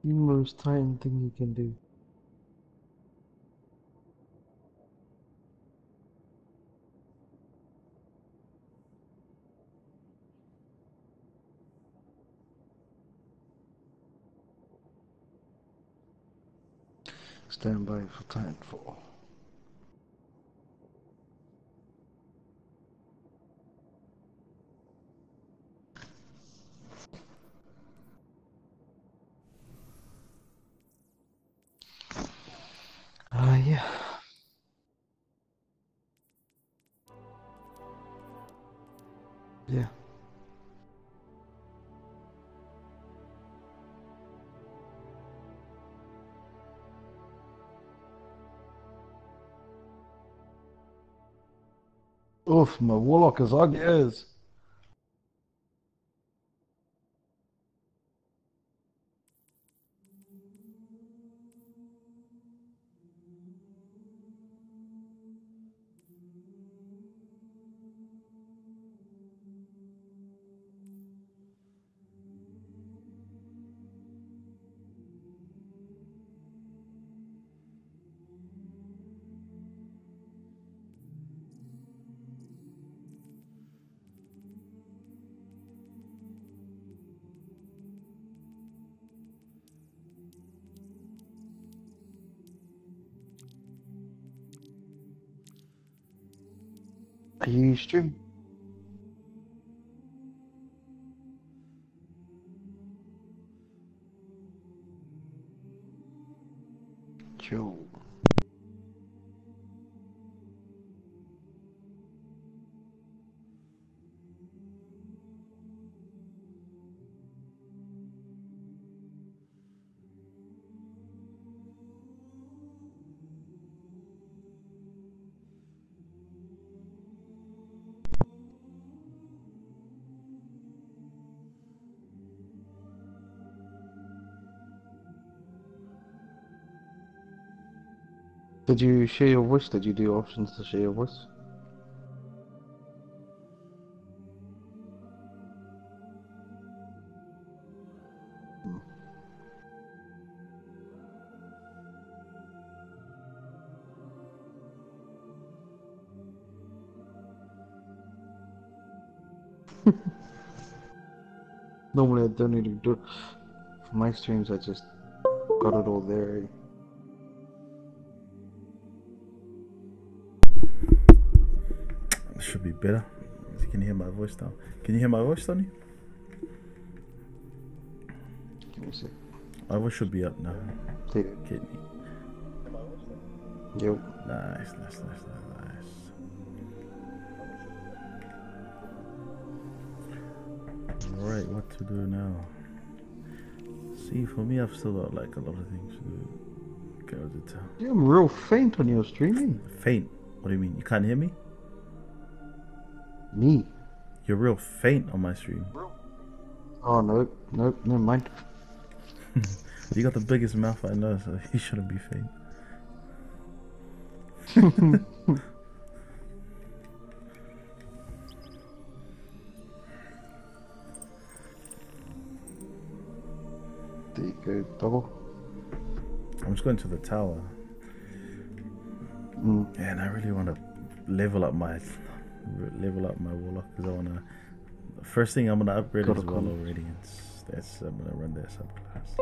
The most Titan thing you can do. Stand by for Titanfall. Yeah. Yeah. Oof, my warlock is ugly as. Are you streaming? Chill. Did you share your voice? Did you do options to share your voice? Normally I don't need to do it. For my streams I just got it all there. It should be better. You can hear my voice now. Can you hear my voice, Tony? Give me a sec. My voice should be up now. There. Kidney. Yep. Nice. Alright, what to do now? See, for me, I've still got like a lot of things to do. Go to town. You're real faint on your streaming. Faint? What do you mean? You can't hear me? Me? You're real faint on my stream. Oh, nope, never mind. You got the biggest mouth I know, so you shouldn't be faint. There you go, double. I'm just going to the tower. Yeah, and I really want to level up my warlock because I want to. The first thing I'm gonna upgrade is Wallow Radiance. I'm gonna run that subclass.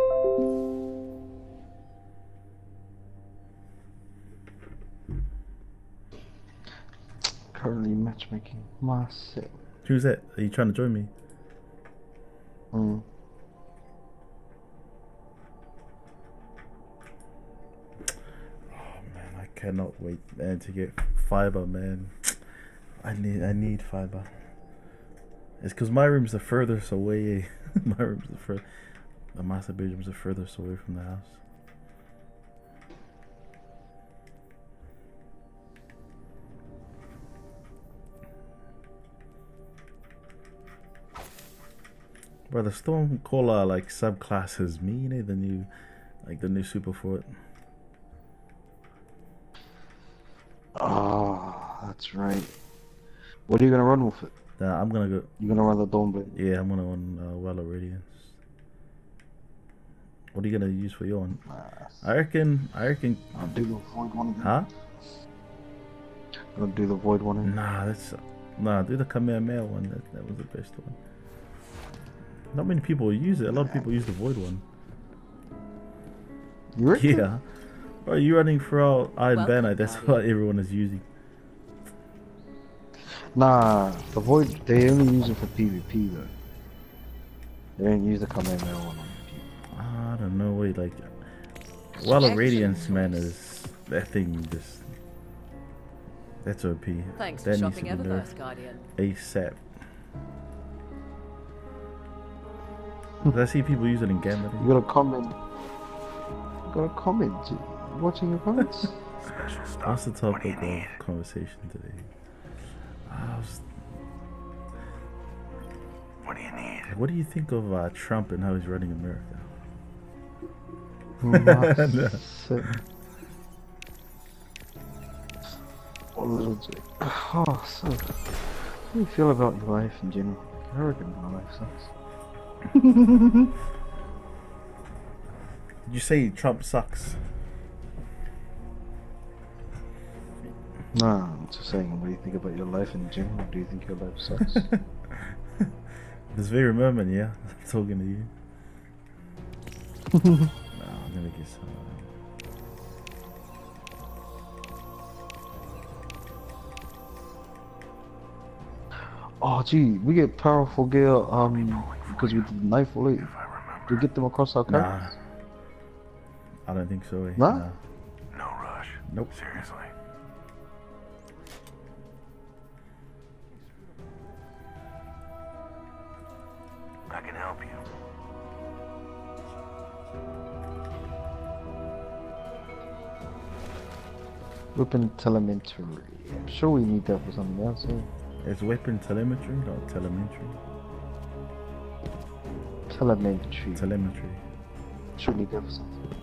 Currently matchmaking. Massive. Who's that? Are you trying to join me? Mm. Oh man, I cannot wait, man, to get fiber, man. I need fiber. It's because my room's the furthest away. My room's the master bedroom's the furthest away from the house. Bro, the Stormcaller like subclass is me, you know, the new super fort. Ah, that's right. What are you gonna run with it? I'm gonna go. You're gonna run the Dawnblade? Yeah, I'm gonna run Wallow Radiance. What are you gonna use for your one? Nah, I reckon. I'll do the void one again. Huh? I'll do the void one again. Nah. Do the Kamehameha one. That was the best one. Not many people use it. A lot of people use the void one. You reckon? Yeah. Bro, you running throughout Iron Banner. That's what everyone is using. Nah, the void. They only use it for PvP though. They don't use the Kamehameha one on PvP. I don't know. Wait, like, Wall of Radiance, man, is that thing just. That's OP. Thanks That for needs to shopping be Eververse, nerfed Guardian. ASAP. I see people use it in Gambit. You got a comment. You got a comment. You watching your comments? What's the topic of conversation today? What do you need? What do you think of Trump and how he's running America? Oh, so how do you feel about your life in general? I reckon my life sucks. Did you say Trump sucks? Nah, I'm just saying, what do you think about your life in general? Do you think your life sucks? This very moment, yeah. I'm talking to you. No, I'm gonna get some. Oh, gee, we get powerful gear because we did knife wallet. Do we get them across our characters? I don't think so. Nah? No rush. Nope. Seriously. I can help you. Weapon telemetry. I'm sure we need that for something else. Yeah. It's weapon telemetry, not telemetry. Telemetry. Telemetry. Should need that for something.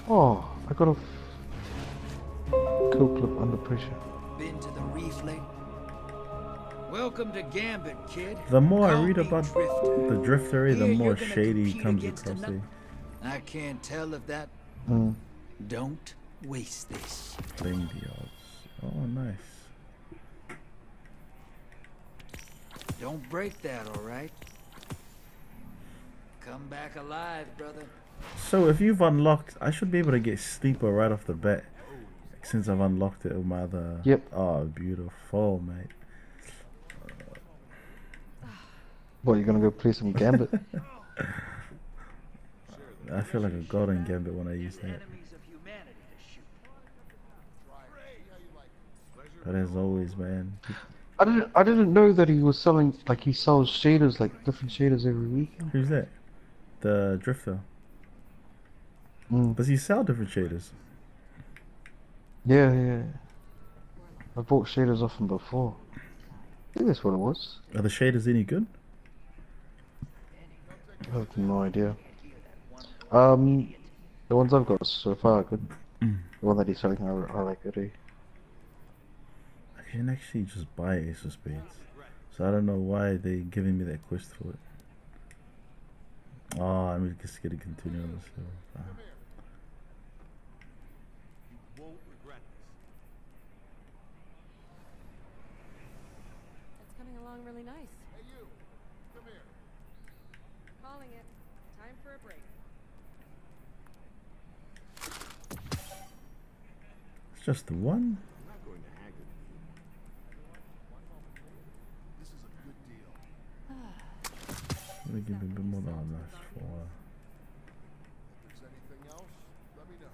Oh, I got a kill clip under pressure. Been to the reef lately? Welcome to Gambit, kid. The more I Call read me about Drifter. the Drifter, the Here, more you're gonna shady he compete comes against across. another- I can't tell if that... Mm. Don't waste this. Playing the odds. Oh, nice. Don't break that, all right? Come back alive, brother. So if you've unlocked, I should be able to get Sleeper right off the bat. Since I've unlocked it with my other... Yep. Oh, beautiful, mate. What, you gonna go play some Gambit? I feel like a god in Gambit when I use that. But as always, man. I didn't know that he was selling, like, he sells shaders, like different shaders every week. Who's that? The Drifter. Mm. Does he sell different shaders? Yeah. I bought shaders off him before. I think that's what it was. Are the shaders any good? I have no idea. The ones I've got so far are good. The one that he's selling are like good. I can actually just buy Ace of Spades. So I don't know why they giving me that quest for it. Oh, I'm just gonna continue on this. That's coming along really nice. Hey you, come here. Calling it. Time for a break. It's just the one. I'm not going to haggle with you. This is a good deal. Let me give me a bit more than that for. If there's anything else, let me know.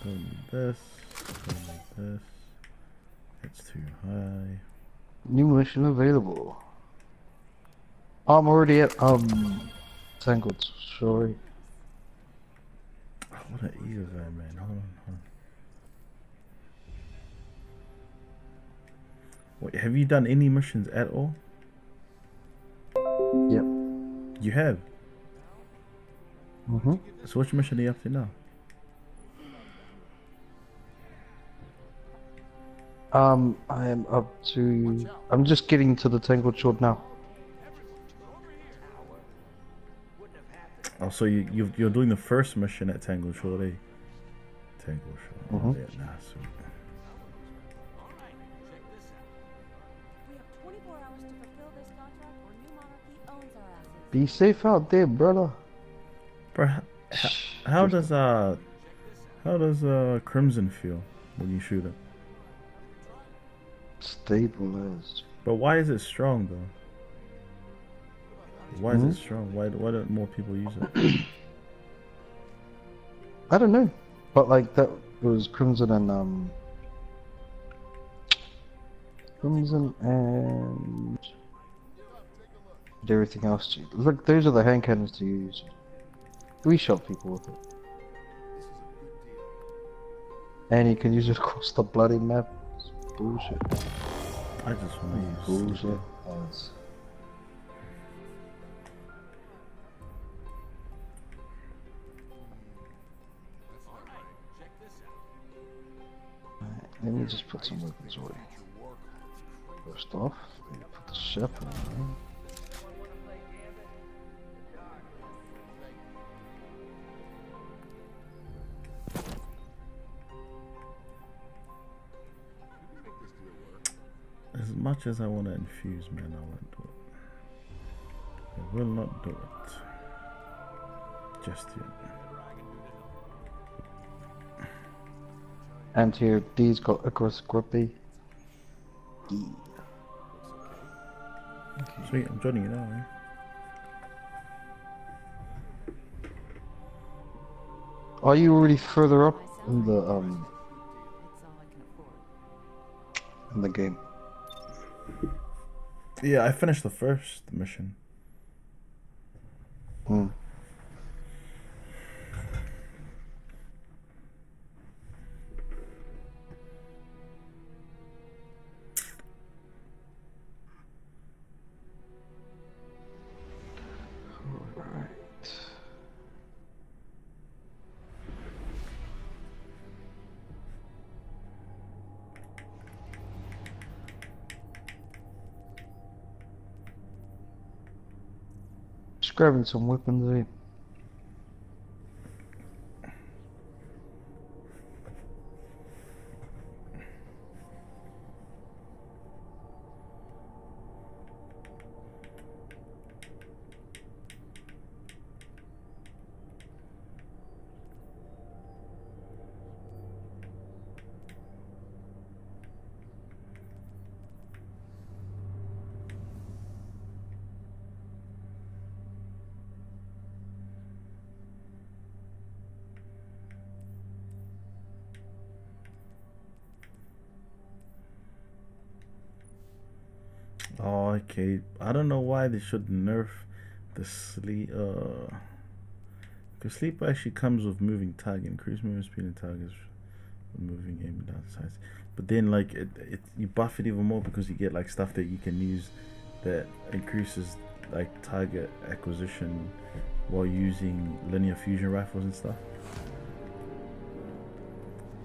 Don't need this. Don't need this. It's too high. New mission available. I'm already at Tangled, sorry. Oh, what an ear there, man. Hold on. Wait, have you done any missions at all? Yep. You have? Mm-hmm. So which mission are you up to now? I am up to... I'm just getting to the Tangled Shore now. Oh, so you're doing the first mission at Tangle Shore, eh? Tangle Shore. Mhm. Yeah, nah, sweet. We have 24 hours to fulfill this contract or New Monarchy owns our assets. Be safe out there, brother. Bro, how does Crimson feel when you shoot it? Stabilized. But why is it strong though? Why is Hmm? it strong? Why don't more people use it? I don't know, but like that was Crimson and everything else. Look, those are the hand cannons to use. We shot people with it, and you can use it across the bloody map. It's bullshit. I just want to use Bullshit. sleeper. Yes. Alright, let me just put some weapons away. First off, let me put the ship in. As much as I want to infuse, man, I won't do it. I will not do it. Just yet. And here, D's got across grippy. Sweet, I'm joining you now, eh? Are you already further up in It's the all I can afford. in the game? Yeah, I finished the first mission. Hmm. Alright. Just grabbing some weapons, eh? Oh, okay. I don't know why they should nerf the sleep. Because sleep actually comes with moving target, increase movement speed and targets with moving aim down sides. But then like you buff it even more because you get like stuff that you can use that increases like target acquisition while using linear fusion rifles and stuff.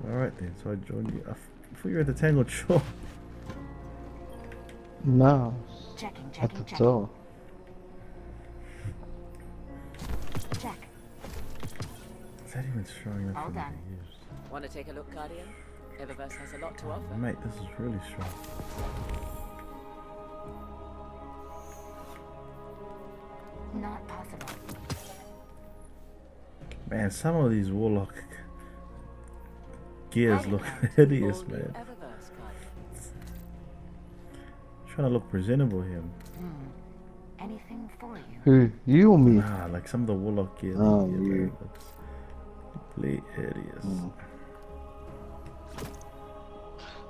Alright then, so I joined you. I thought you were at the Tangled Shore. No, Checking, at checking, the checking. door. Check. Is that even strong enough All for me done. to use? Want to take a look, Guardian? Eververse has a lot to offer. Mate, this is really strong. Not possible. Man, some of these Warlock gears look hideous, All new man. Eververse, Guardians. Trying to look presentable here. Anything for you? Who? You or me? Nah, like some of the Warlock gear. Oh, yeah, you. man, looks complete hideous.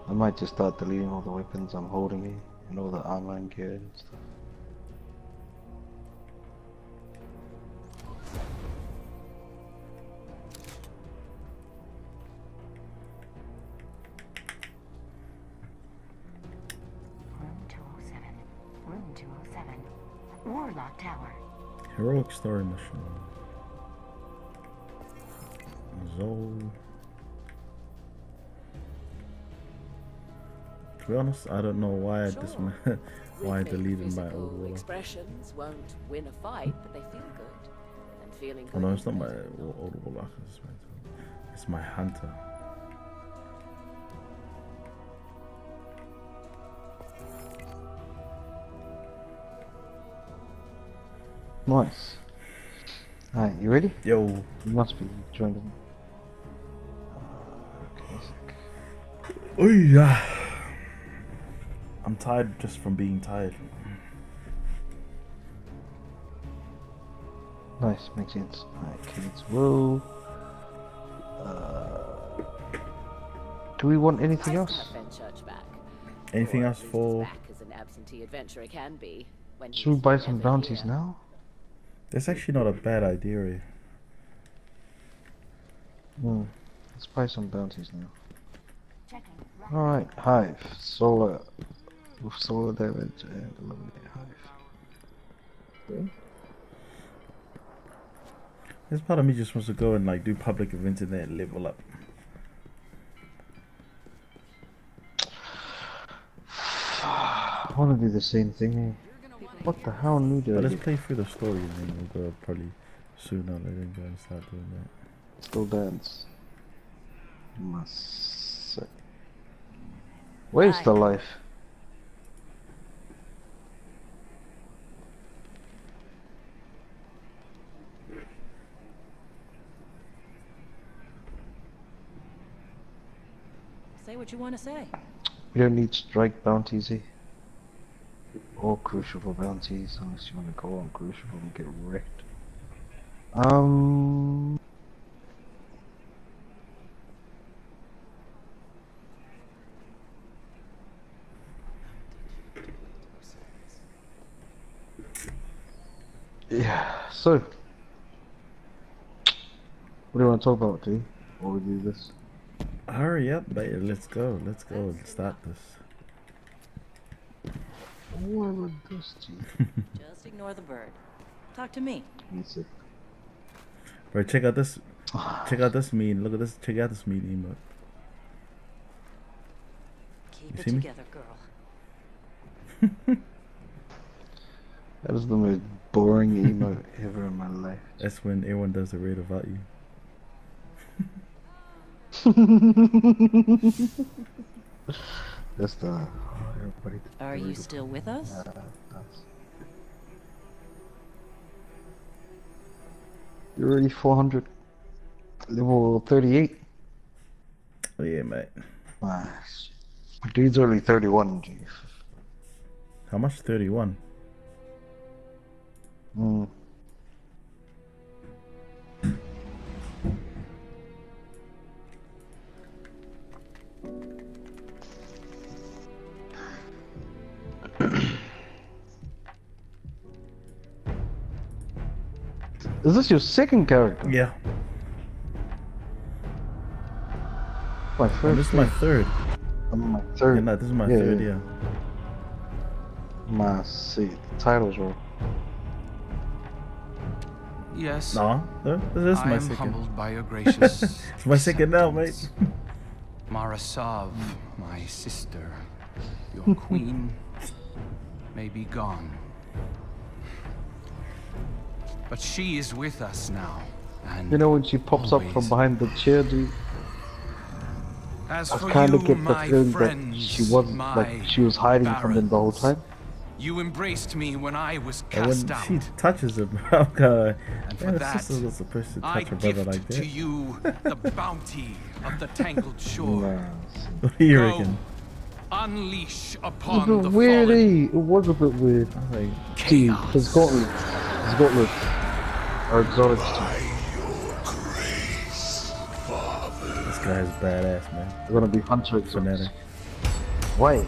I might just start deleting all the weapons I'm holding here and all the armor and gear and stuff. Room 207. Room 207. Warlock Tower. Heroic story mission. Zol. To be honest, I don't know why Sure. why I Rhythmic deleted my physical old Warlock. expressions won't win a fight, but they feel good. And feeling Oh good? no, it's not my old warlock. It's my hunter. Nice. Alright, you ready? Yo. You must be joined in. Oh yeah. I'm tired just from being tired. Nice, makes sense. Alright, kids, whoa. Do we want anything else? Anything else for? Back as an absentee adventurer can be. When Should we he's buy some never bounties here. now? That's actually not a bad idea. Eh? Let's buy some bounties now. Checking. Alright, Hive. Solar. With solar damage and eliminate Hive. Okay. This part of me just wants to go and like do public events and then level up. I want to do the same thing. What the hell new did I But let's get? play through the story and then we'll go probably sooner or later go and start doing that. Still dance. Must. Where's the life? Say what you want to say. We don't need strike bounties, eh? Or crucible bounties, unless you want to go on crucible and get wrecked. Yeah, so what do you want to talk about, D? Or we do this? Hurry up, baby. Let's go and start this. Why would this, G? Just ignore the bird. Talk to me. Needs it. Bro, check out this. Check out this meme. Look at this. Check out this meme emote. Keep You it see me? together, girl. That is the most boring emote ever in my life. That's when everyone does a raid about you. That's the everybody. Are you still with us? You're already 400. Level 38. Oh yeah, mate. Ah, shit. Dude's only 31, G. How much? 31. Is this your second character? Yeah. My Oh, first. this is my third. My third. Yeah, no, this is my Yeah, third. yeah. Yeah. My see, the titles were. Yes. No, this is I my am second. humbled by your gracious. It's my second now, mate. Marasav, my sister, your queen, may be gone. But she is with us now, and You know when she pops up from always. behind the chair, dude? As I for kind of you, get the my feeling that friends, she wasn't like she was hiding from them the whole time. You embraced me when I was And when cast out. she touches him, I'm gonna. And for Man, the that, sister's not supposed to I touch her brother gift like to that. you the bounty of the tangled shore. What do you Go, reckon? unleash It was upon a the bit weird, fallen. eh? It was a bit weird. I was like, See, Chaos. his gauntlet are exotic stuff. this guy is badass, man. They're gonna be hunter exotics. Fanatic. Why?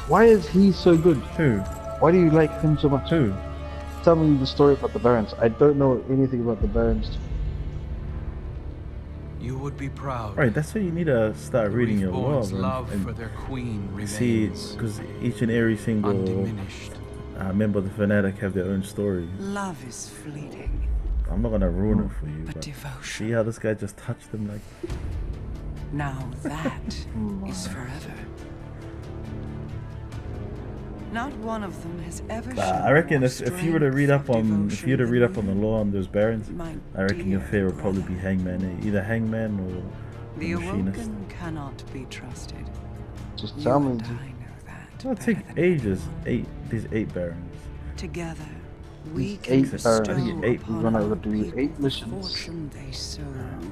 Why is he so good? Who? Why do you like him so much? Who? Tell me the story about the Barons. I don't know anything about the Barons. You would be proud. Right, that's why you need to start reading your lore Reborn's love for and their queen see, remains because each and every single undiminished. member of the Fanatic have their own story. Love is fleeting, I'm not gonna ruin it for you, but but devotion. see how this guy just touched him like. Now that is forever. Not one of them has ever I reckon if you were to read up on the law on those barons, I reckon your fate would probably be hangman, either hangman or the machinist. awoken cannot be trusted. Just You tell me. and I know that. It'll take better than ages. anyone. These 8 barons. Together, we These can 8 bestow barons. I think 8. We're upon gonna our do people 8 the missions. fortune they so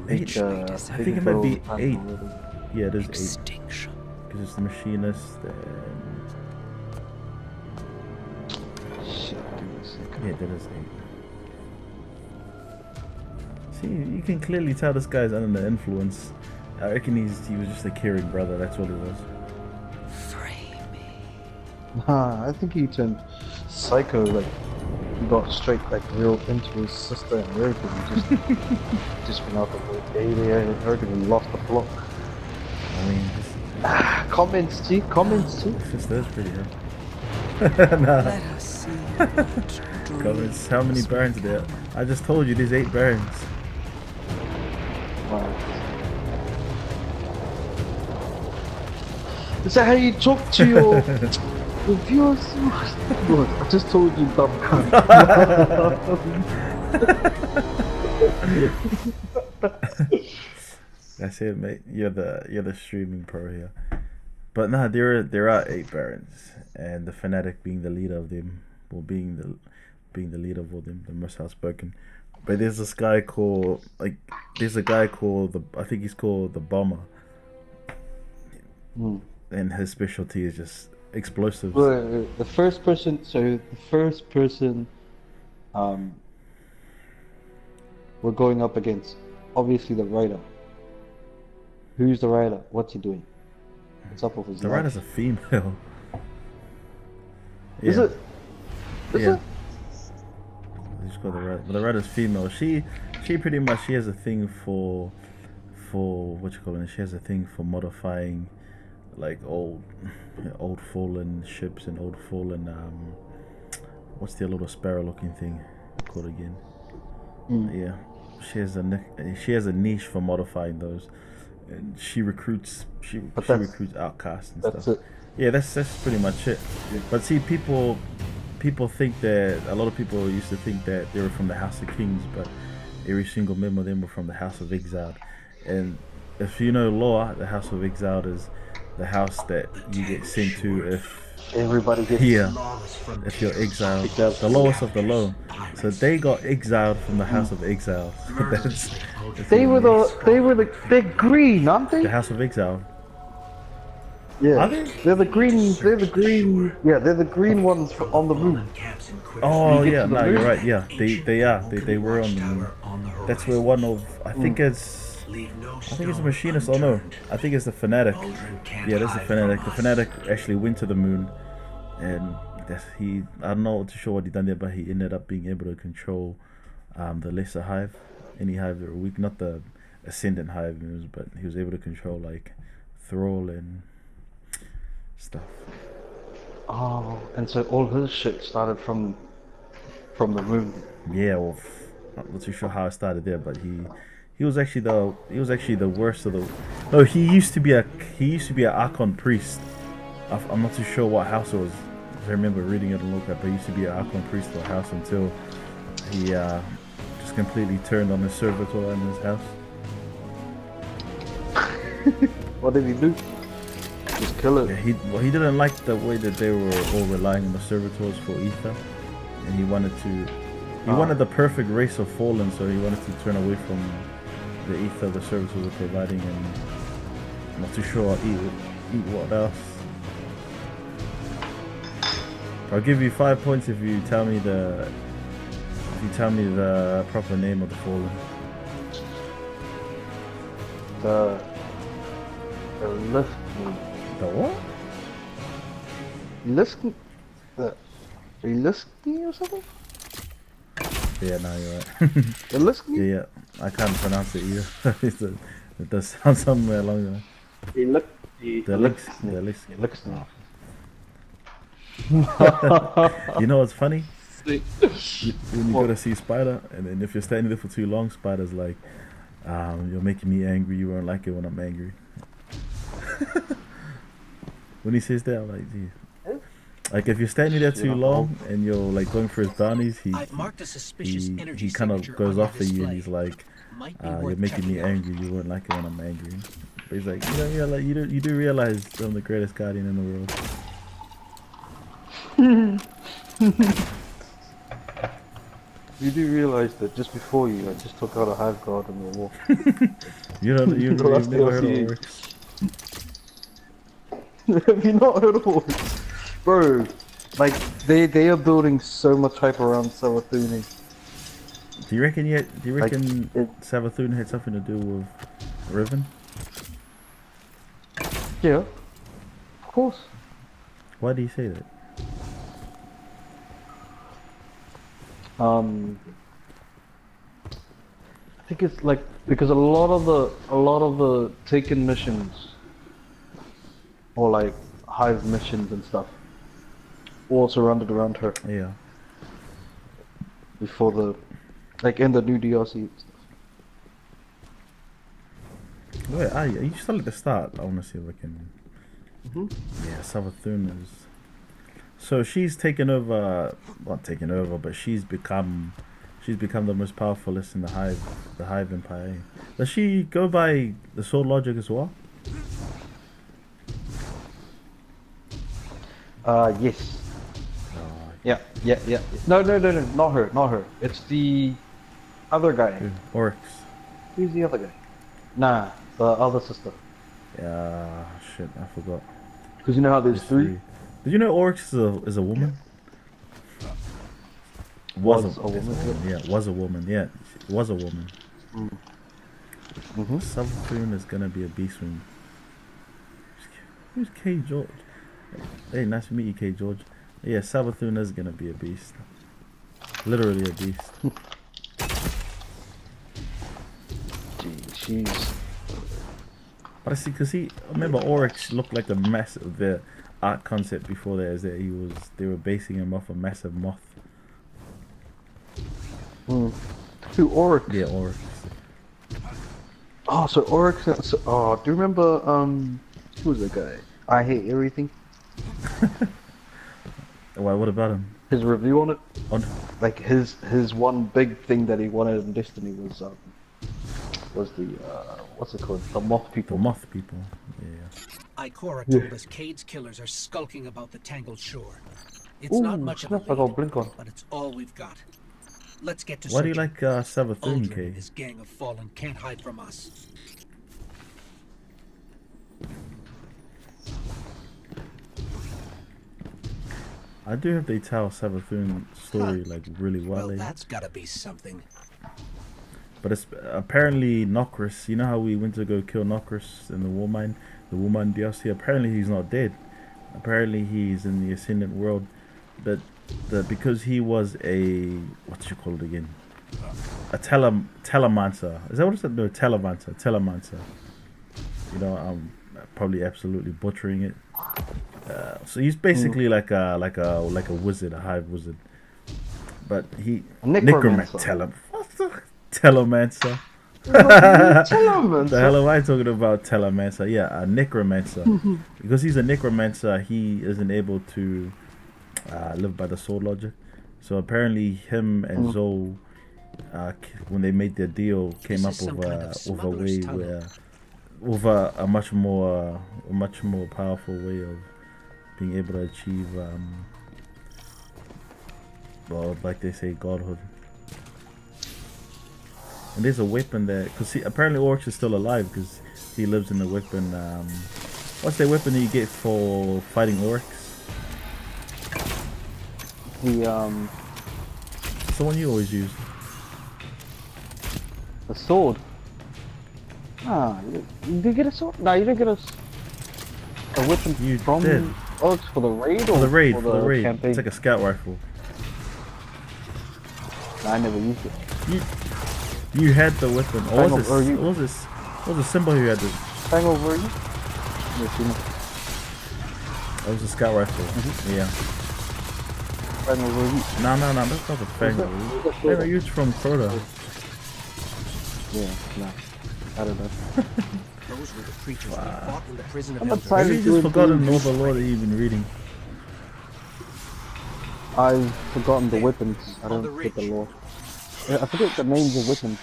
8. richly I deserve. think it might be 8. Already. Yeah, it is 8. Extinction. Because it's the machinist and Shit, give me a second. yeah, that is 8. See, you can clearly tell this guy's under the influence. I reckon he was just a caring brother. That's what he was. Free me. Nah, I think he turned psycho. Like he got straight like real into his sister and everything. He just went out the whole day there and everything. Lost the plot. I mean, Comments, T. Comments, T. this is pretty rough. Let Nah. us see what Comments. How many barons are there? I just told you there's 8 barons. Wow. Is that how you talk to your viewers? Look, I just told you, dumb cunt. That's it, mate. You're the streaming pro here. But nah, there are 8 barons, and the fanatic being the leader of them, or being the leader of all them, the most outspoken. But there's this guy called I think he's called the Bomber, and his specialty is just explosives. The first person, we're going up against, obviously the rider. Who's the rider? What's he doing? What's up with his The life? rider's a female. Is it? Is Yeah. it? She's called the rider. But the rider's female. She pretty much has a thing for what you call it. She has a thing for modifying like old fallen ships and old fallen what's the little sparrow looking thing called again? Yeah, she has a niche for modifying those, and she recruits outcasts and That's stuff. it. Yeah, that's pretty much it. But see, people think that a lot of people used to think that they were from the House of Kings, but every single member of them were from the House of Exiled. And if you know lore, the House of Exiled is the house that you get sent to if Everybody gets if you're exiled, the lowest of the low. So they got exiled from the House of Exile. They're green, aren't they? The House of Exile. Yeah. Are they? They're the green. Yeah, they're the green ones on the moon. Oh You get yeah, to the no, moon? you're right. Yeah, they were on the moon. That's where one of I think it's a machinist. Oh no, I think it's the fanatic. Yeah, that's the fanatic. The fanatic actually went to the moon, and I'm not too sure what he done there, but he ended up being able to control the lesser hive, any hive that were weak, not the ascendant hive, but he was able to control like Thrall and stuff. Oh, and so all his shit started from the moon. Yeah, well, I'm not too sure how it started there, but he was actually the worst of the. No, he used to be an Archon priest. I'm not too sure what house it was. I remember reading it and looking at, but he used to be an Archon priest of a house until he just completely turned on his servitor in his house. What did he do? Just kill it. Yeah, he didn't like the way that they were all relying on the servitors for ether, and he wanted the perfect race of fallen, so he wanted to turn away from the ether the servitors were providing, and I'm not too sure eat what else. I'll give you 5 points if you tell me the proper name of the fallen. The lift. The what? Listen, the Liskny or something? Yeah, no, you're right. The Liskny? Yeah, I can't pronounce it either. It does sound somewhere along there. The Liskny. You know what's funny? When you go to see Spider, and then if you're standing there for too long, Spider's like, you're making me angry, you won't like it when I'm angry. When he says that, I'm like, gee. Like if you're standing there too long and you're like going for his bounties, I've marked a suspicious energy he kind of signature goes on off at you, and display. he's like, Might be "You're worth making me checking out. angry. You won't like it when I'm angry." But he's like, you do realize I'm the greatest guardian in the world. You do realize that just before you, I just took out a hive guard in the wall. You've That's never heard of DLC. orcs. Have you not heard of orcs? Bro, like, they are building so much hype around Savathuni. Do you reckon Like, Savathun had something to do with Riven? Yeah, of course. Why do you say that? I think it's like because a lot of the taken missions or like hive missions and stuff all surrounded around her Yeah. before the like in the new DLC and stuff. Wait, are you still at the start? I want to see if I can. Mm-hmm. Yeah, Savathun is. So she's taken over, not taken over, but she's become the most powerful list in the Hive Empire. Does she go by the Sword Logic as well? Yes. Yeah. No, not her. It's the other guy. Oryx. Who's the other guy? Nah, the other sister. Yeah, shit, I forgot. Because you know how there's three? Did you know Oryx is a woman? Was a woman. Yeah, was a woman. Yeah, was a woman. Savathun is gonna be a beast when. Who's K George? Hey, nice to meet you, K George. Yeah, Savathun is gonna be a beast. Literally a beast. Jeez. But I see, I remember Oryx looked like a massive. The art concept before that is that they were basing him off a massive moth. Who, Oryx? Yeah, Oryx. Oh, so Oryx. Oh, do you remember? Who was the guy? I Hate Everything. Why? What about him? His review on it. Like his one big thing that he wanted in Destiny was the what's it called? The moth people. The moth people. Yeah. Ikora told us Cade's killers are skulking about the Tangled Shore. It's not much of a lead, but it's all we've got. Let's get to Why do you searching. like Savathun, Aldrin K? and his gang of fallen can't hide from us. I do hope they tell Savathun's story like really well. Well, that's gotta be something. But it's apparently Nokris. You know how we went to go kill Nokris in the War Mine DLC? Apparently he's not dead. Apparently he's in the Ascendant world. But because he was a what you call it again? A telemancer. Is that what it's? No, telemancer. You know, I'm probably absolutely butchering it. So he's basically like a wizard, a hive wizard. But he Necromancer. Telemancer. Telemancer. The hell am I talking about? Telemancer. Yeah, a necromancer. Because he's a necromancer, he isn't able to live by the sword logic. So apparently, him and Zoe, when they made their deal, came up with a way where, with a much more powerful way of being able to achieve, well, like they say, godhood. And there's a weapon that, because apparently Oryx is still alive because he lives in the weapon. What's that weapon that you get for fighting Oryx? It's the one you always use. The sword. Ah, you did get a sword? No, you didn't get a weapon from Oryx for the raid or for the raid? for the raid. campaign? It's like a scout rifle. No, I never used it. You had the weapon. Or was this Simba who had this? Hang over you? It was a scout rifle. Yeah. Hang over you? No, that's not the Fang. They were used from Crota. Yeah, no. I don't know. Those were the creatures we fought in the prison of I'm Elders. not Maybe you just forgotten all the lore that you've been reading. I've forgotten the weapons. I On don't the get the ridge. lore. I forget the names of weapons.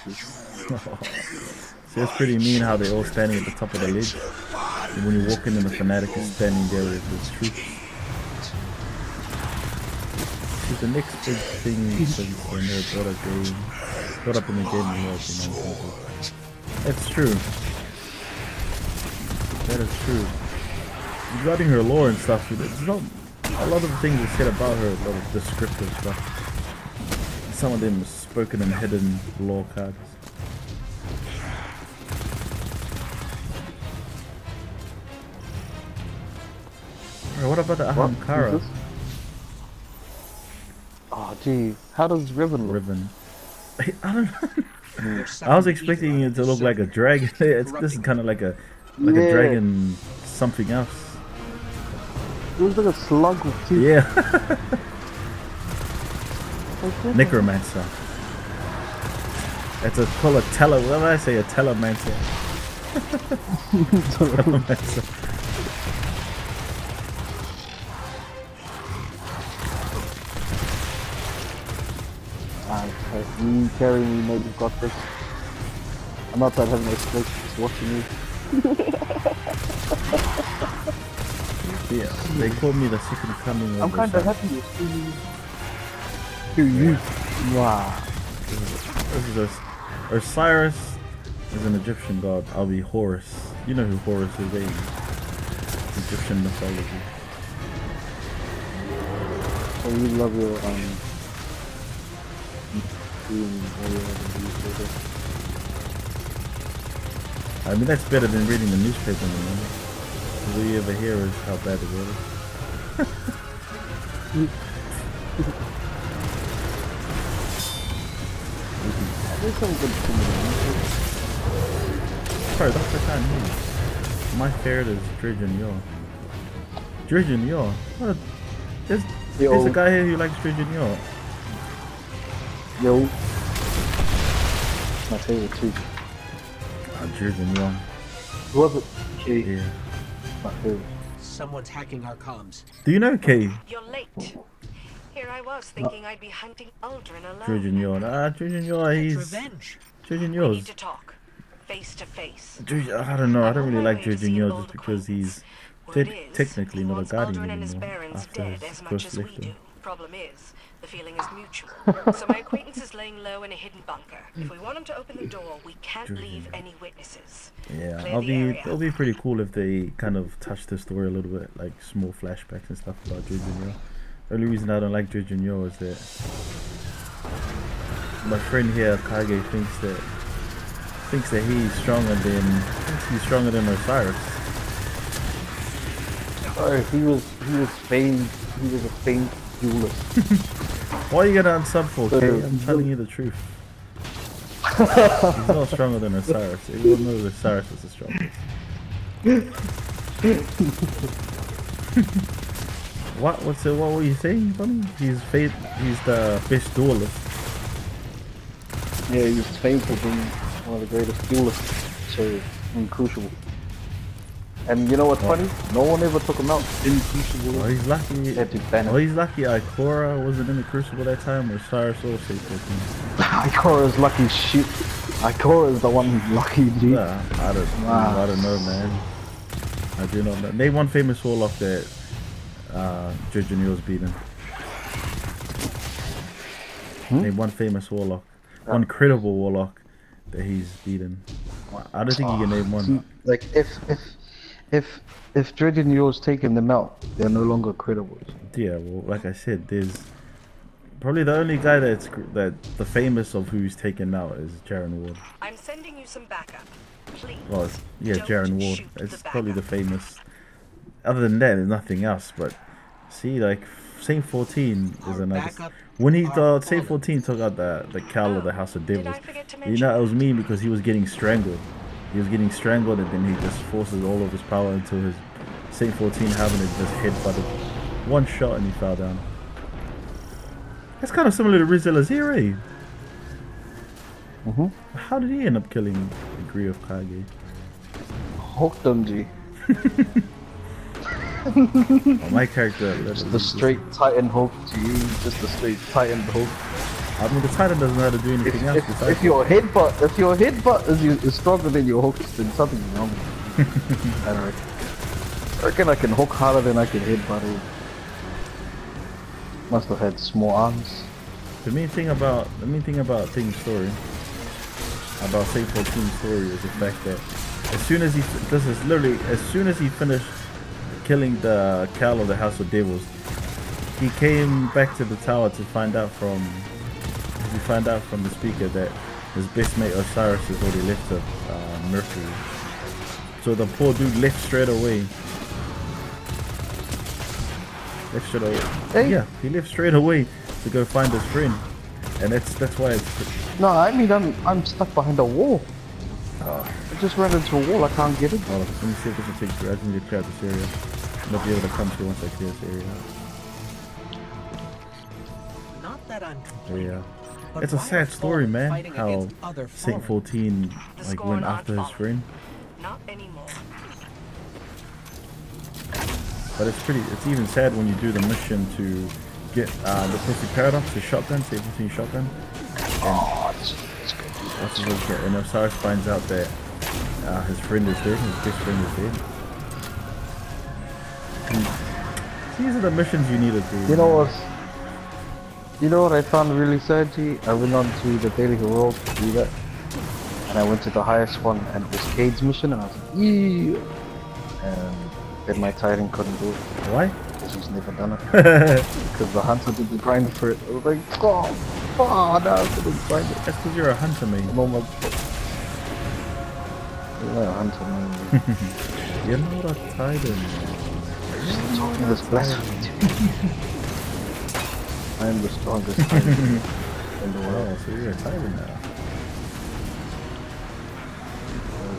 So it's pretty mean how they're all standing at the top of the ledge. And when you walk in and the fanatic is standing there with the troops. See, the next big thing is when they're brought up in the game as well, you know. It's true. That is true. Regarding her lore and stuff, there's not a lot of things are said about her, a lot of descriptive stuff. Some of them spoken and hidden lore cards. Alright, what about the Ahamkara? Oh gee, how does Riven look? Riven. I don't know. I was expecting it to look like a dragon. This is kind of like a dragon something else. It looks like a slug with teeth. Yeah. Necromancer. It's called a what did I say? A telemancer. Telemancer. You carry me, mate, you've got this. I'm outside having a stroke, just watching you. Yeah, they call me the second coming of I'm kind of happy to see you. Wow. This is Osiris is an Egyptian god. I'll be Horus. You know who Horus is, eh? Egyptian mythology. So you love your I mean, that's better than reading the newspaper, man. All you ever hear is how bad the weather is. Sorry, Dr. Khan here. My favorite is Dredgen Yor. Dredgen Yor? What? There's a guy here who likes Dredgen Yor. Yo. My favorite too. Dredgen Yor. Was it? Kay. Yeah. My favorite. Someone's hacking our comms. Do you know Kay? You're late. Here I was thinking I'd be hunting Aldrin alone. Dredgen Yor. Dredgen Yor, he's... Revenge. Dredgen We Yor's... need to talk. Face to face. I don't know, I don't really like Dredgen Yor just because he's technically not a guardian anymore after his first lecture. Problem is, the feeling is mutual. So my acquaintance is laying low in a hidden bunker. If we want him to open the door, we can't leave any witnesses. Yeah, it'll be pretty cool if they kind of touch the story a little bit, like small flashbacks and stuff about Dredgen Yor. The only reason I don't like Dredgen Yor is that my friend here, Kage, thinks that he's stronger than Osiris. Oh, he was famed. He was a famed duelist. Why are you gonna unsub for, Kay? I'm telling you the truth. He's not stronger than Osiris. Everyone knows Osiris is the strongest. What were you saying, Bunny? He's the best duelist. Yeah, he was famed for being one of the greatest duelists. So in Crucible. And you know what's funny? No one ever took him out in Crucible. Oh, he's lucky. He's lucky Ikora wasn't in the Crucible that time, or Osiris also saved that Ikora's lucky shit. Ikora is the one who's lucky, dude. Yeah, I don't know, man. I do not know. Name one famous warlock that Dredgen Yor's beaten. Name one famous warlock. One credible warlock that he's beaten. I don't think you can name one. See, like if Dredgen Yor's taking them out, they're no longer credible. Yeah, well, like I said, there's probably the only guy that the famous of who's taken out is Jaren Ward. I'm sending you some backup. Please. Well, yeah, Jaren Ward. It's probably the famous. Other than that, there's nothing else. But see, like Saint 14 is another. When he Saint 14 took out the cowl of the House of Devils, you know, it was mean because he was getting strangled. He was getting strangled, and then he just forces all of his power into his Saint 14 having it just headbutted. One shot and he fell down. That's kind of similar to Riz Elazir. How did he end up killing the Gree of Kage? Hooked him, G. Oh, my character Just the straight Titan Hulk to you, just the straight Titan Hulk. I mean, the Titan doesn't know how to do anything else. If your headbutt is stronger than your hooks, then something's wrong. I don't reckon. I reckon I can hook harder than I can headbutt it. Must have had small arms. The main thing about Thing's story, about Saint 14's story, is the fact that as soon as he finished killing the Cal of the House of Devils, he came back to the tower to find out from the speaker that his best mate Osiris has already left the Mercury. So the poor dude left straight away. Hey. Yeah, he left straight away to go find his friend, and that's why it's. No, I mean I'm stuck behind a wall. I just ran into a wall. I can't get it. Oh, let me see if this will take. I just need to clear out this area. I'll be able to come through once I clear this area. Not that I'm Yeah. It's a sad story, man. How Saint 14 like went after his friend. Not anymore. But it's even sad when you do the mission to get the Pussy Paradox, the shotgun, Saint 14 shotgun. That's good. And Osiris finds out that his friend is dead, his best friend is dead. And these are the missions you need to do. You know what I found really sad, G? I went on to the Daily World to do that. And I went to the highest one, and it was Cade's mission, and I was like, yeah! And then my Titan couldn't do it. Why? Because he's never done it. Because the hunter did the grind for it. I was like, oh no, I couldn't grind it. That's because you're a hunter, man. No, you're not a hunter, man. You're not a Titan, man. You're talking this blasphemy to me. I am the strongest Titan in the world. Oh, so you're a Titan now.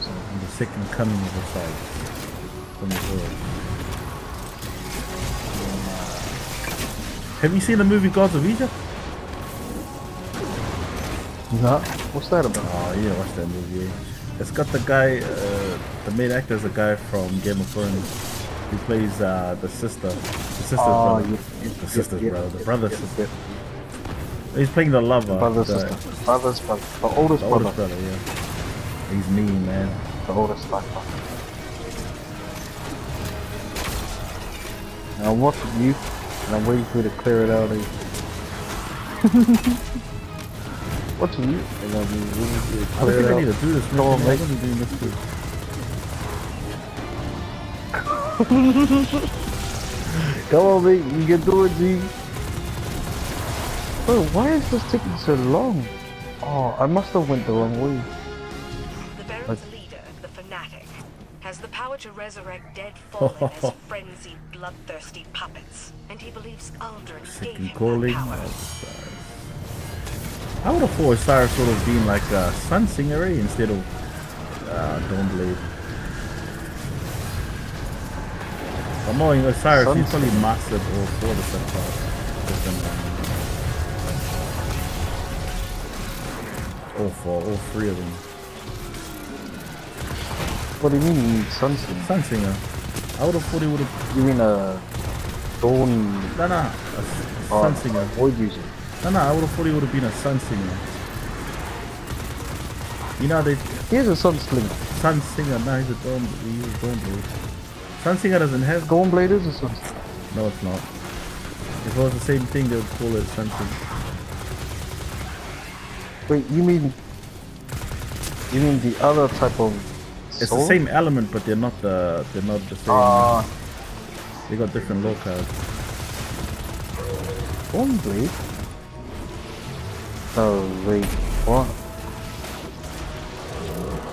I'm the second coming of Osiris from the world. Have you seen the movie Gods of Egypt? No. What's that about? Oh, yeah, watch that movie. It's got the guy, the main actor is a guy from Game of Thrones. He plays the sister's brother. The sister's brother. The brother's sister. He's playing the lover. Brother's sister. Brother's brother. The oldest brother. Yeah. He's mean, man. The oldest brother. Now I'm watching you, and I'm waiting for you to clear it out of you. Watching you, and I'm waiting for you to clear it out. I need to do this. Come on, mate. I'm doing this too. Come on, mate. You can do it, G. Bro, why is this taking so long? Oh, I must have went the wrong way. The Baron's leader, the Fanatic, has the power to resurrect dead fallen as frenzied, bloodthirsty puppets, and he believes Aldrin gave him that power. I would have thought Osiris would have been like a Sun Singer instead of Dawnblade. I'm knowing Osiris, he's probably mastered all four of the subclasses. All three of them. What do you mean, Sun Singer? Sun Singer. I would have thought he would have. You mean a Dawn? No, a Sun Singer. Void user. No, I would have thought he would have been a Sun Singer. You know they. He's a Sun Slinger. Sun Singer. No, he's a Dawnblade. Sun Singer doesn't have. Dawnblade is a Sun Singer. No, it's not. If it was the same thing, they would call it Sun Singer. Wait, you mean the other type of It's soul? the same element, but they're not the same. They got different locales. Dawnblade? Oh wait, what?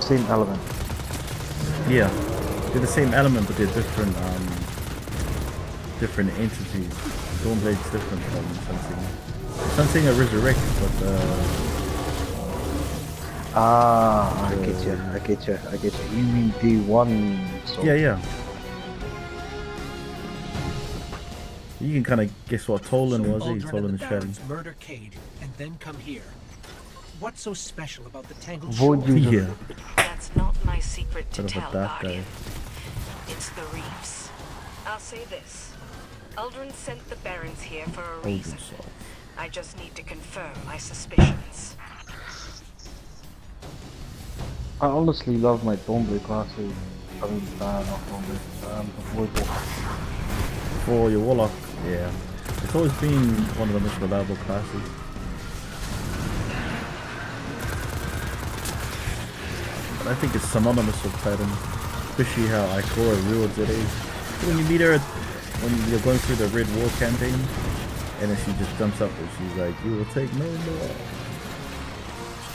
Same element. Yeah, they're the same element, but they're different different entities. Dawnblade's different from Sunsinger. Sunsinger resurrects, but I get you. You mean D1 soul? Yeah. You can kind of guess what Tolan was. He's Tolan the Shadow. Murder Cade and then come here. What's so special about the Tangled Void Shore? user. Yeah. That's not my secret to What tell, about that Guardian. guy? It's the reefs. I'll say this. Aldrin sent the Barons here for a reason. I just need to confirm my suspicions. I honestly love my Tomblade classes. I mean, not Tomblade, Warlock. For your Warlock, yeah. It's always been one of the most reliable classes. But I think it's synonymous with Titan. Especially how Ikora wields it is. When you meet her, when you're going through the Red War campaign, and then she just jumps up and she's like, "You will take no more."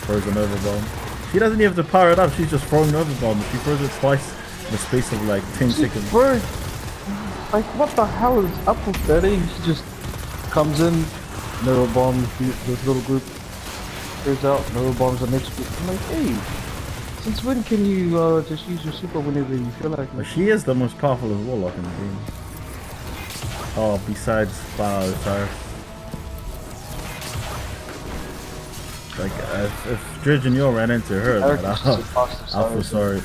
Throws an overbomb. She doesn't even have to power it up, she's just throwing an overbomb. She throws it twice in the space of like 10 seconds. Bro, like what the hell is up with that? She just comes in, no bomb, this little group goes out, no bombs the next group. I'm like, hey, since when can you just use your super whenever you feel like it? But she is the most powerful Warlock in the game. Oh, besides Osiris. Like, if Dredge and Yo ran into her, man, I'll feel sorry.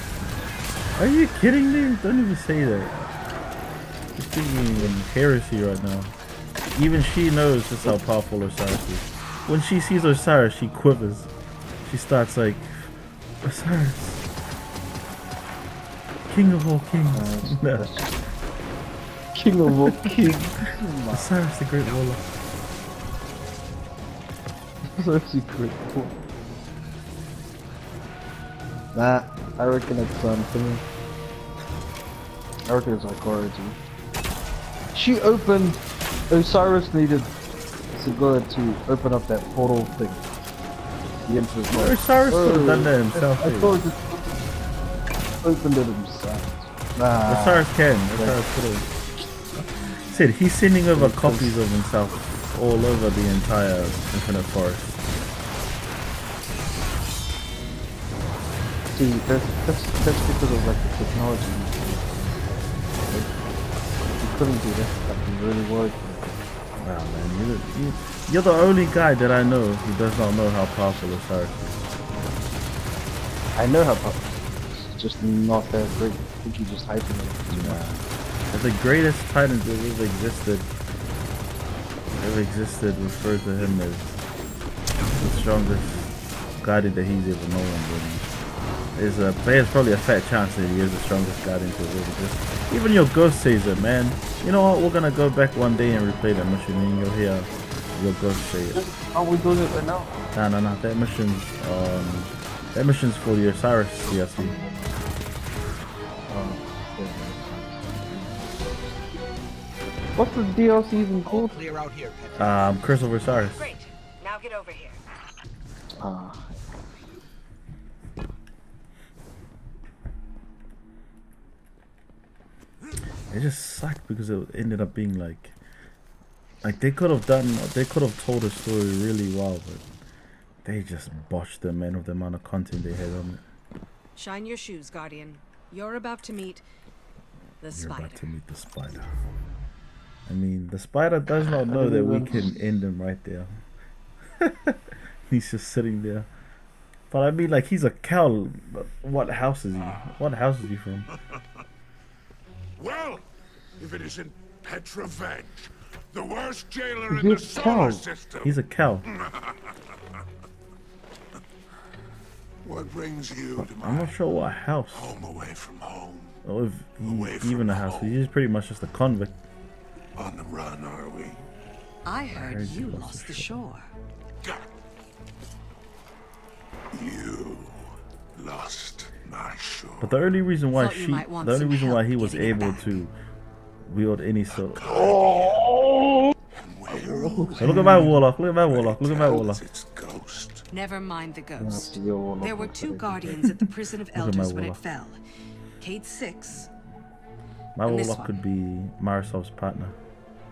Are you kidding me? Don't even say that. You're speaking heresy right now. Even she knows just how powerful Osiris is. When she sees Osiris, she quivers. She starts like, Osiris, King of all kings. No. King of all kings. Osiris the Great Warlock. Osiris the Great Warlock. Nah, I reckon it's for me. I reckon it's like Origin. She opened. Osiris needed Segura to open up that portal thing. The Emperor's like, Osiris could have done that himself. I thought it opened it himself. Nah. Osiris can. Osiris could have. Said he's sending over copies of himself all over the entire Infinite Forest. See, that's because of like the technology. Like, you couldn't do that. Like, it really worked. Wow, man, you're the only guy that I know who does not know how powerful Osiris is. I know how powerful. It's just not that great. I think you just hyping it. Nah. The greatest Titans that ever existed referred to him as the strongest guardian that he's ever known. There's probably a fat chance that he is the strongest guardian to ever exist. Even your ghost says it, man. You know what? We're gonna go back one day and replay that mission, and you'll hear your ghost say it. Are we doing it right now? No. That mission's for the Osiris DLC. What's the DLC even called? Clear out here, Curse of Osiris. Great. Now get over here. It just sucked because it ended up being like they could have told the story really well, but they just botched the man of the amount of content they had on it. Shine your shoes, Guardian. You're about to meet the spider. You're about to meet the spider. I mean, the spider does not know that we can end him right there. He's just sitting there. But I mean, like, he's a cow. What house is he? What house is he from? Well, if it isn't Petrovenge, the worst jailer in the solar system. He's a cow. What brings you to I'm not sure what house. Home away from home. Or if he's even a house. He's pretty much just a convict. On the run, are we? I heard you lost the shore. You lost my shore. But the only reason why he was able to wield any sort of... Oh! Look at my warlock, look at my warlock, look at my warlock. Never mind the ghost. There were 2 guardians at the prison of elders when it fell. Cade 6. My warlock could be Marisov's partner.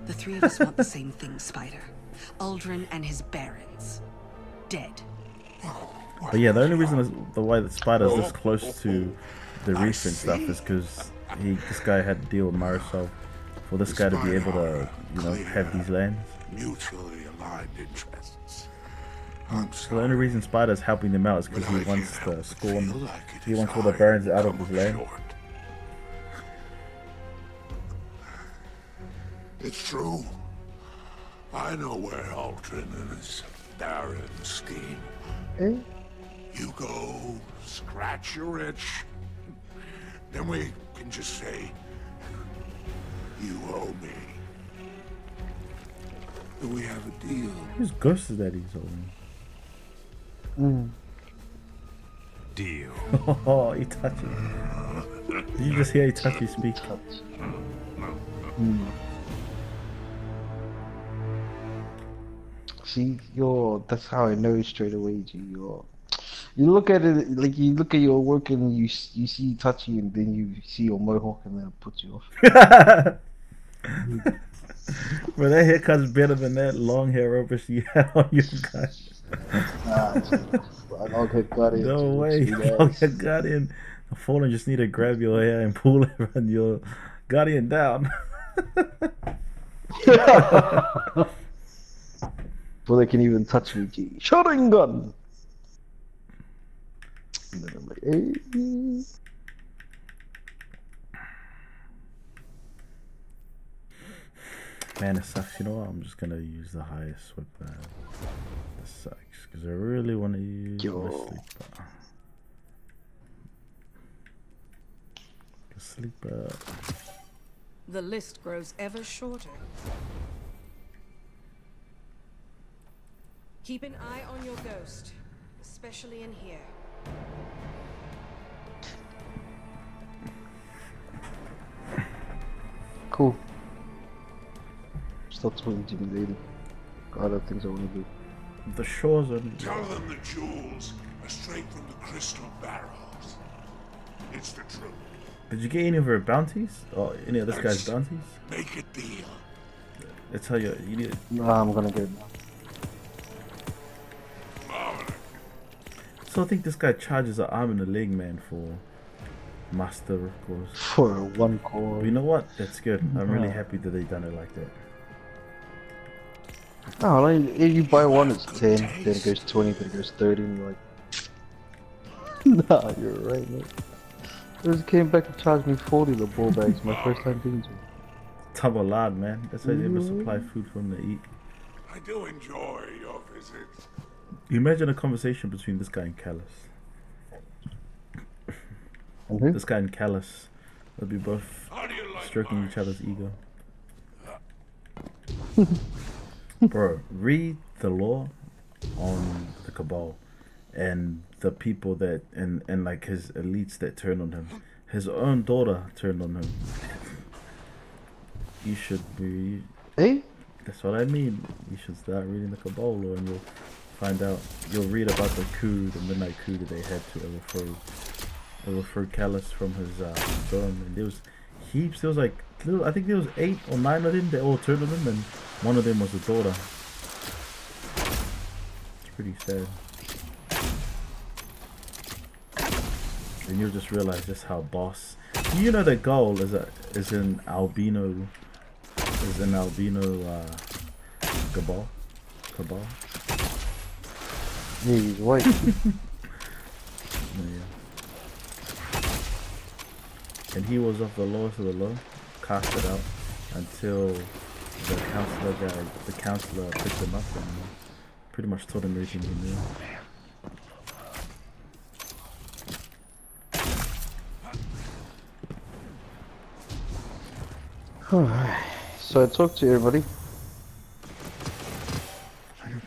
The 3 of us want the same thing, Spider. Aldrin and his barons. Dead. But yeah, the only reason why the spider's this close to the reef and stuff is because this guy had to deal with Marisol for this guy to be able to, you know, have these lands. Mutually aligned interests. So the only reason Spider's helping them out is because he wants to spawn. He wants all the barons out of his land. It's true. I know where Aldrin and his barren scheme. Eh? You go, scratch your itch. Then we can just say, you owe me. Do we have a deal? Whose ghost is that he's holding? Deal. Oh, Itachi. Did you just hear Itachi speak? See, that's how I know straight away, G. You look at it, like, you look at your work and you see Itachi and then you see your mohawk and then it puts you off. Bro, that haircut's better than that long hair rubbish you had on your guy. Long hair guardian. No way, long hair guardian. The fallen just need to grab your hair and pull it around your guardian down. Before they can even touch me, G. Shooting gun! And then I'm like, hey. Man, it sucks. You know what? I'm just gonna use the highest with that. This sucks because I really want to use my sleeper. The list grows ever shorter. Keep an eye on your ghost, especially in here. Cool. Stop talking to me later. Got other things I want to do. The shores are... Tell them the jewels are straight from the crystal barrels. It's the truth. Did you get any of her bounties? Or any of this guy's bounties? Make a deal. That's how you need it. Nah, I'm gonna get it now. So I think this guy charges an arm and a leg, man, for master course. For one core. But you know what? That's good. I'm really happy that they done it like that. Oh, like, if you buy one, it's 10, then it goes 20, then it goes 30, and you're like, nah, you're right, mate. They just came back and charged me 40 the ball bags my first time doing it. Double lad, man. That's how they ever supply food for them to eat. I do enjoy your visits. You imagine a conversation between this guy and Callus. This guy and Callus. They'll be both stroking each other's ego. Bro, read the law on the Cabal and the people that and like his elites that turned on him. His own daughter turned on him. You should be. Hey? That's what I mean. You should start reading the Cabal law and you'll find out. You'll read about the coup, the midnight coup that they had to overthrow Callus from his throne. And there was heaps. There was like I think there was 8 or 9 of them. They all turned on him, and one of them was a daughter. It's pretty sad. And you'll just realize just how boss. You know the goal is an albino cabal. Yeah, he's white. Yeah. And he was of the lowest of the low, casted out until the counselor picked him up and pretty much told him everything he knew. So I talked to everybody.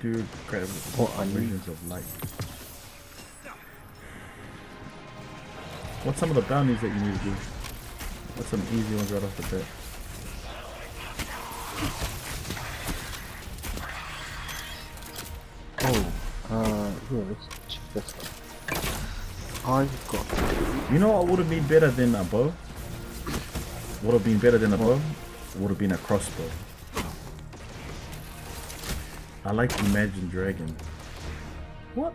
Dude, grab visions of light. What's some of the bounties that you need to do? What's some easy ones right off the bat? Yeah, let's check that stuff. I've got. You know what would have been better than a bow? Would have been better than a bow? Would have been a crossbow. I like Imagine Dragon. What?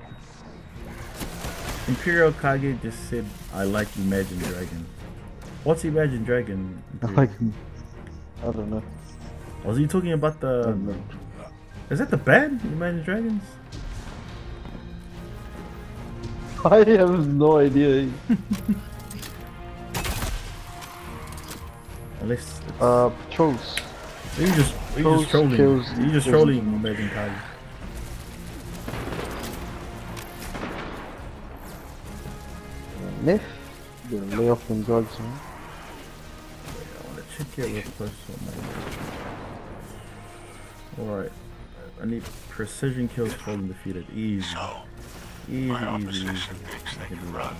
Imperial Kage just said, I like Imagine Dragon. What's Imagine Dragon? I like him. I don't know. Was he talking about the... Is that the band, Imagine Dragons? I have no idea. Unless... Patrols. You just trolling. You just trolling Megan Kylie. Niff, you're gonna lay off them drugs, man. I wanna check your first one, man. Alright. I need precision kills falling defeated. Easy. Easy. I can do that.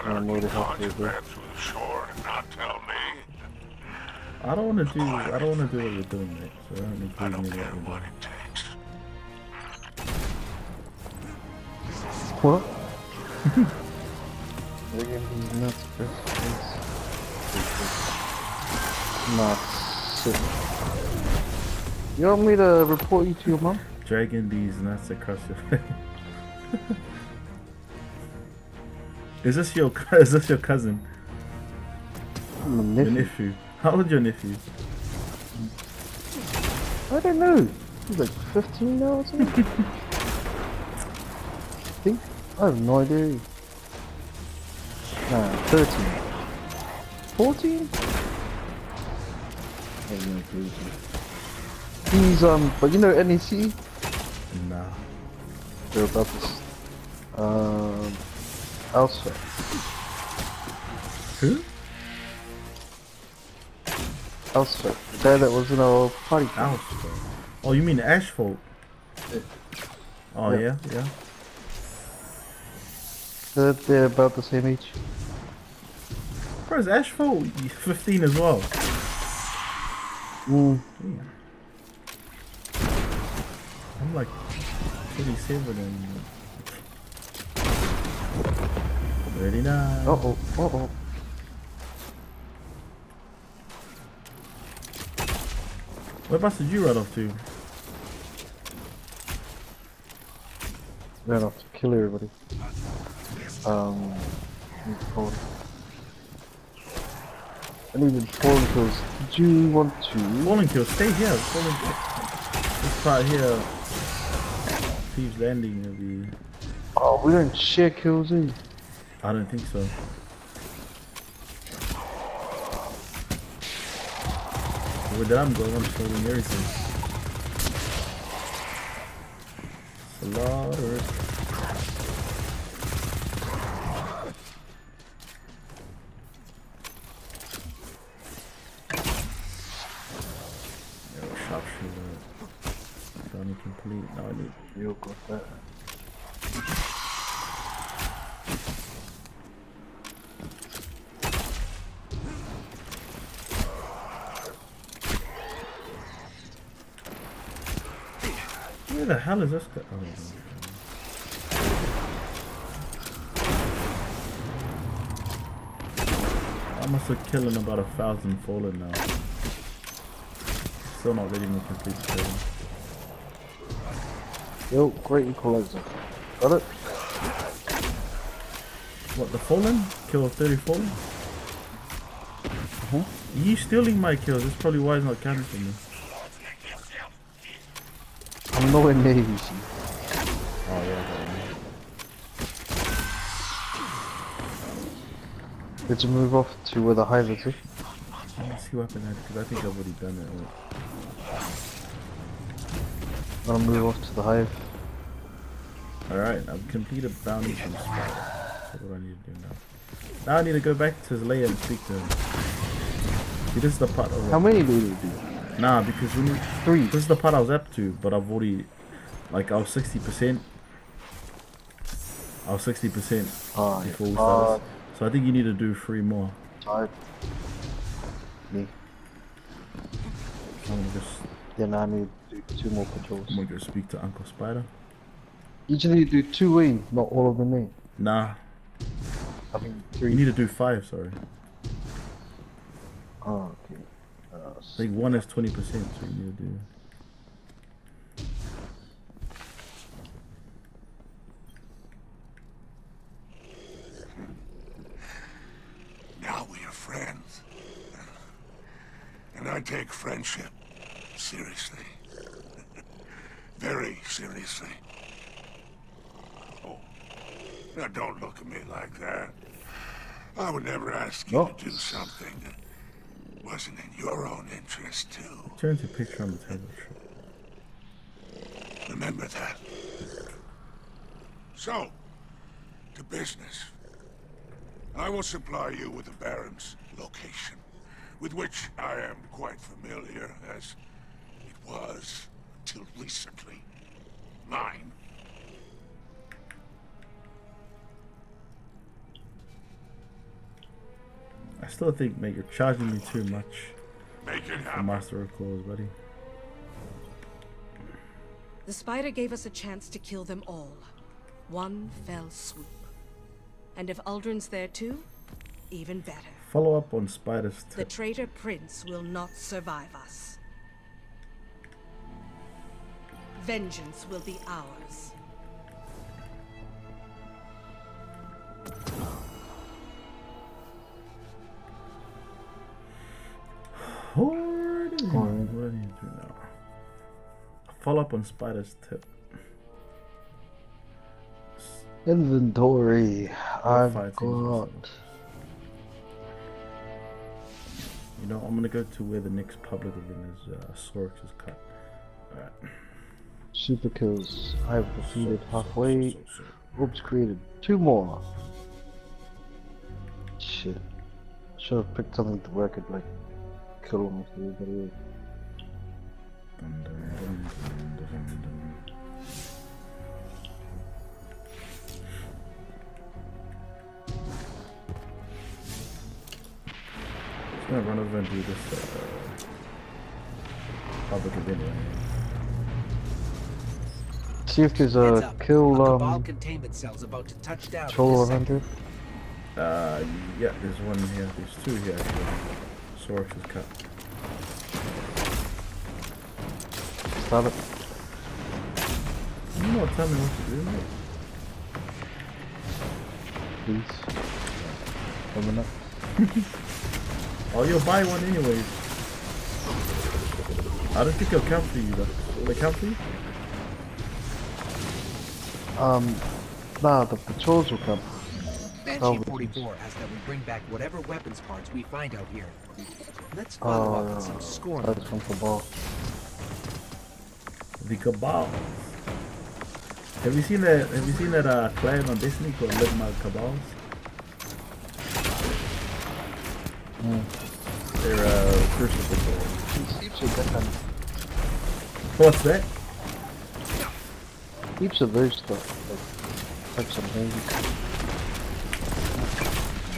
I'm more to help you, bro. I don't wanna do what you're doing, mate. So I don't need to do what you're doing. What? These nuts, bro. Nah, shit. You want me to report you to your mom? Dragging these nuts across your face. Is this your cousin? My nephew. Your nephew. How old is your nephew? I don't know. He's like 15 now or something. I think. I have no idea. Nah, 13. 14? I have no clue. He's but you know NEC? Nah. They're about this Elsa. Who? Elsa. The guy that was in our party. Elsa. Oh, you mean Asphalt? Yeah. Oh yeah. They're about the same age. Bro, is Asphalt 15 as well? Mm. Yeah. I'm like 27 and 39. Uh-oh. Whereabouts did you run off to? Ran off to kill everybody. I needed falling kills. Did you want to? Falling kills, stay here. Falling kills. This part here. Thieves Landing will be. Oh, we don't share kills, eh? I don't think so. Where did I go? I'm holding everything. Slaughter. Complete. Now I need. You got that. Where the hell is this guy? Oh, I must have killed about 1,000 fallen now. Still not ready to complete the game. Yo, great equalizer. Got it? What, the fallen? Kill 30 fallen? You stealing my kills, that's probably why it's not counting for me. I'm nowhere near you, see. Oh yeah, Did you move off to where the hive is? Let me see what happened because I think I've already done it. I'm gonna move off to the hive. Alright, I've completed bounties from Spider. That's what I need to do now. Now I need to go back to his lair and speak to him. See, this is the part of How many do you do? Nah, because we need 3. This is the part I was up to, but I've already, like, I was 60%. I was 60% before we started. So I think you need to do 3 more. Tired. Me. I'm gonna just. Yeah, now I need to do 2 more patrols. I'm gonna go speak to Uncle Spider. Usually you do 2 in, not all of them in. Nah. I mean 3. You need to do 5, sorry. Oh, okay. I think 1 is 20%, so you need to do. Now we are friends. And I take friendship seriously. Very seriously. Oh, now don't look at me like that. I would never ask you to do something wasn't in your own interest, too. Turn to picture on the table. Remember that. So, to business. I will supply you with the Baron's location, with which I am quite familiar, as it was, till recently, mine. I still think, mate, you're charging me too much. Make it for happen. Master of Claws, buddy. The spider gave us a chance to kill them all. One fell swoop. And if Uldren's there too, even better. Follow up on Spider's tip. The traitor prince will not survive us. Vengeance will be ours. What do you do now? Follow up on Spider's tip. Inventory. I've got. You know, I'm gonna go to where the next public event is. Sorix is cut. Alright. Super kills. I've defeated halfway. Oops, created 2 more. Shit. Should have picked something to work it, like kill him if everybody else. I'm gonna run over and do this public event. See if there's a kill containment cells about to touch down. troll around here. Yeah, there's one here. There's 2 here actually. Sorix is cut. Stop it. You know, tell me what to do, mate. Please. Coming up. Oh, you'll buy one anyways. I don't think it'll count for you though. Will it count for you? Nah, the patrols will come. Banshee 44 asks that we bring back whatever weapons parts we find out here. Let's follow up with some score. That's from Cabal. The Cabal. Have you seen that? Have you seen that clan on Disney called Live My Cabals? They're crucible. What's that? Heaps of those stuff. Like some things.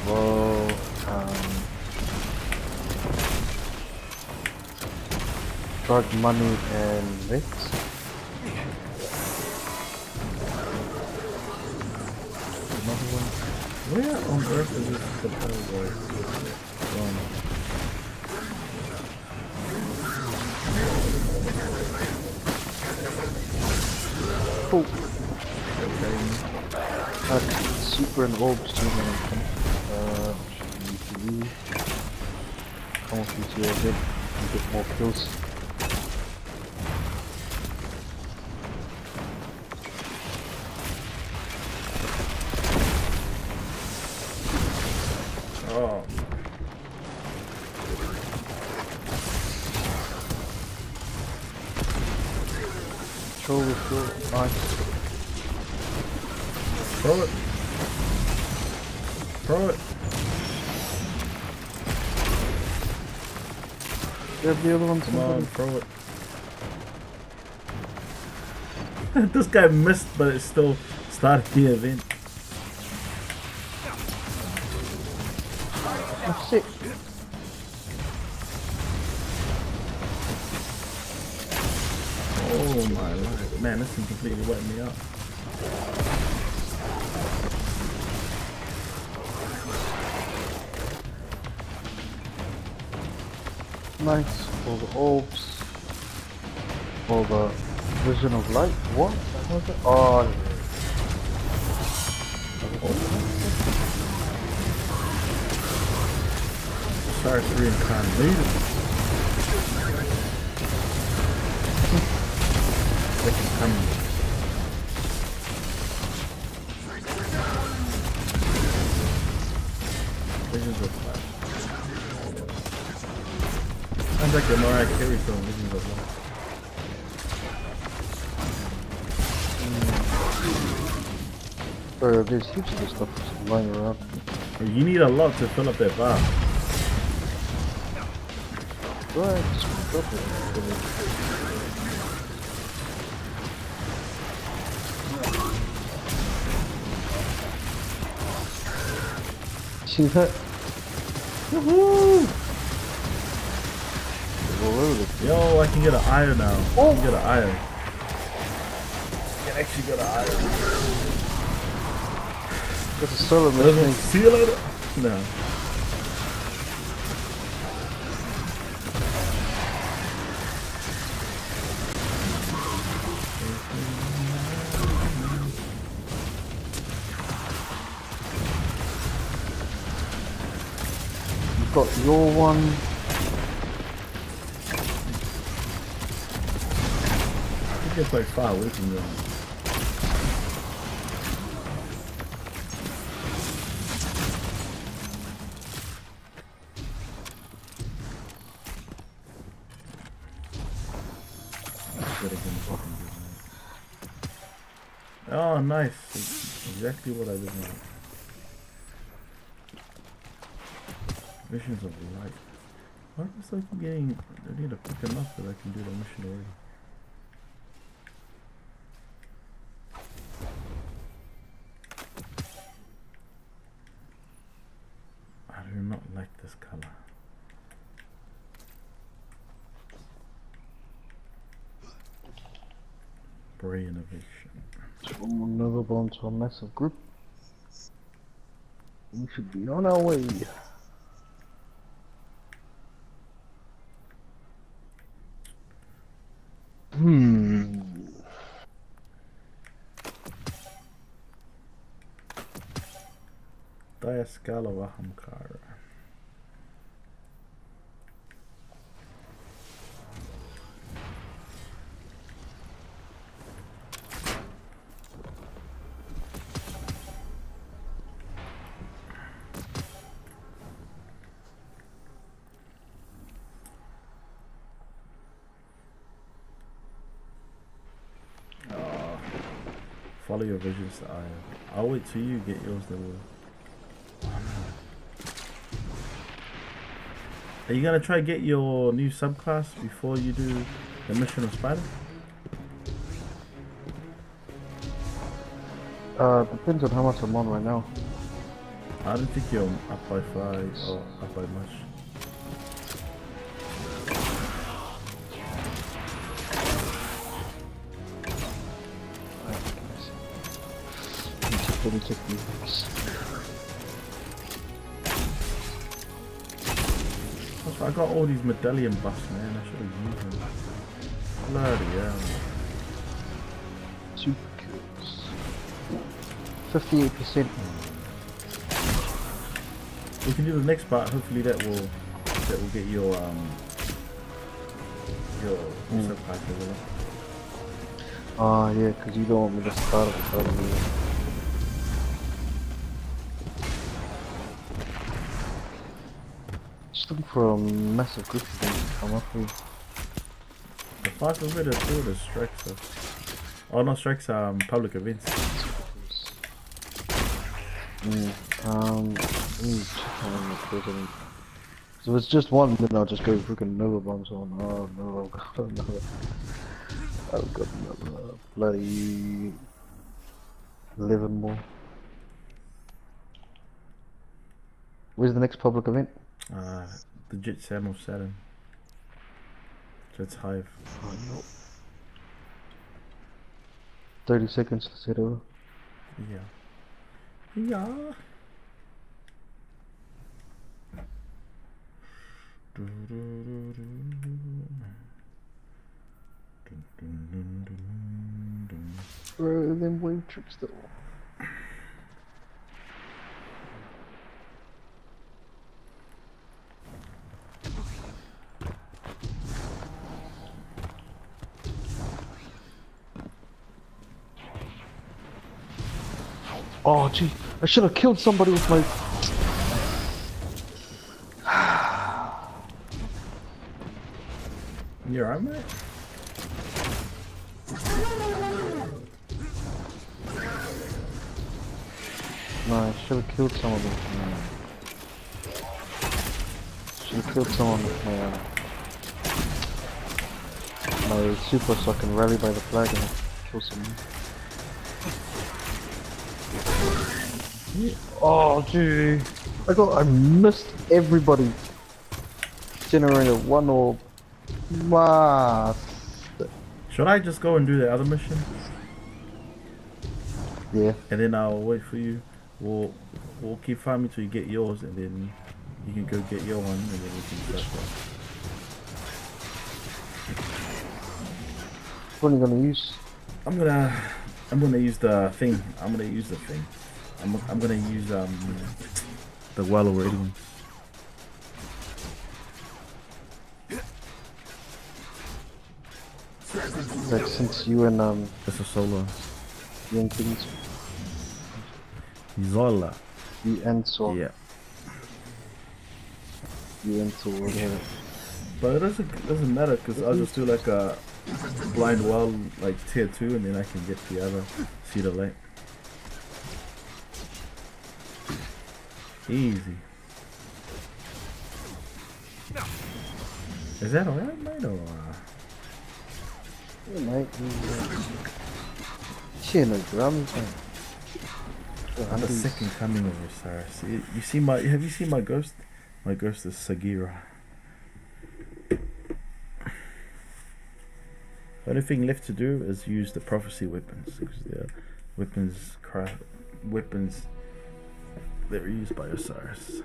Whoa. Drug money and mix. Another one. Where on earth is this Cabal from? Cool. Super and orbs too, man. Come on, PTA a bit and get more kills. Oh. Control is good. Nice. Throw it. Throw it. Grab the other one. Come on, throw it. This guy missed, but it still started the event. Oh shit. Oh my life. Man, this thing completely wetting me up. Nice. All the orbs. All the vision of light. What? What was it? Oh. Start reincarnated. Visions of light. Sounds like a Mariah Carey song, Visions of Light. Bro, there's heaps of this stuff lying around. You need a lot to fill up that bar. Right, just drop it. See that? Woohoo! Yo, I can get an iron now. I can get an iron. I can actually get an iron. Got a solo mission. See you later. No. You've got your one. I think it's like far away from you. Oh, nice. It's exactly what I did want. Visions of Light. Why was I getting... I need to pick enough that I can do the mission already. I do not like this color. Bray innovation. Another bomb to a massive group. We should be on our way. Diascala Wahamkara. Follow your visions to iron. I'll wait till you get yours then. Are you gonna try get your new subclass before you do the mission of Spider? Depends on how much I'm on right now. I don't think you're up by 5 or up by much. Let me check these. I got all these medallion buffs, man. I should have used them. Bloody hell. 2 kills. 58%. We can do the next part. Hopefully that will get your subpack as well. Yeah, because you don't want me to start at the start of the year. Just looking for a massive group of them to come up with. The fastest way to do it is strikes. Oh, not strikes. Public events. Let me check on the president. So if it's just one, then I'll just go freaking Nova bombs on. Oh no, I've got another. I've got another bloody 11 more. Where's the next public event? The Jet Sam of Saturn. Jet's Hive. Oh, no. 30 seconds to set over. Yeah. Yeah. Bro, them wave tricks though. Oh gee, I should have killed somebody with my... You alright, mate? No, I should have killed some of them. Should have killed someone with my super so I can rally by the flag and kill someone. Oh gee, I missed everybody. Generated one orb. Should I just go and do the other mission? Yeah. And then I'll wait for you. We'll keep farming till you get yours, and then you can go get your one, and then we can start that. What are you gonna use? I'm gonna use the thing. I'm gonna use the thing. I'm gonna use the well already. Like since you and It's a solo. young things. Zola. You and so. Yeah. You and so whatever. But it doesn't matter because I'll just do like a blind well like tier 2, and then I can get the other Cedar Lake. Easy. Is that alright, mate? Or Yeah, mate. Shit, no drums, man. the second coming of Osiris. You see my? Have you seen my ghost? My ghost is Sagira. The only thing left to do is use the prophecy weapons, because they're weapons that were used by Osiris.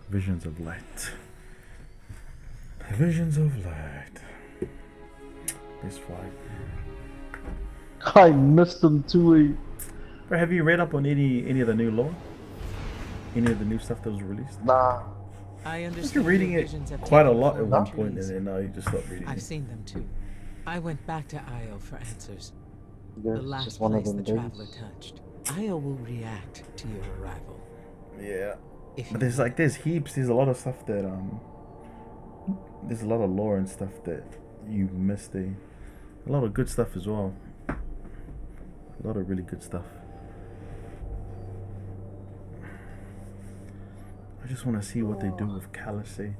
Visions of light. Visions of light. This fight. I missed them too. Bro, have you read up on any of the new lore? Any of the new stuff that was released? Nah. I understand. You're reading it quite a lot at one point, and then now you just stopped reading. I've seen them too. I went back to Io for answers. There's The last just one of place them the days. traveler touched. Io will react to your arrival. Yeah. But there's heaps. There's a lot of stuff that there's a lot of lore and stuff that you missed. A lot of good stuff as well. A lot of really good stuff. I just want to see what they do with Callus, to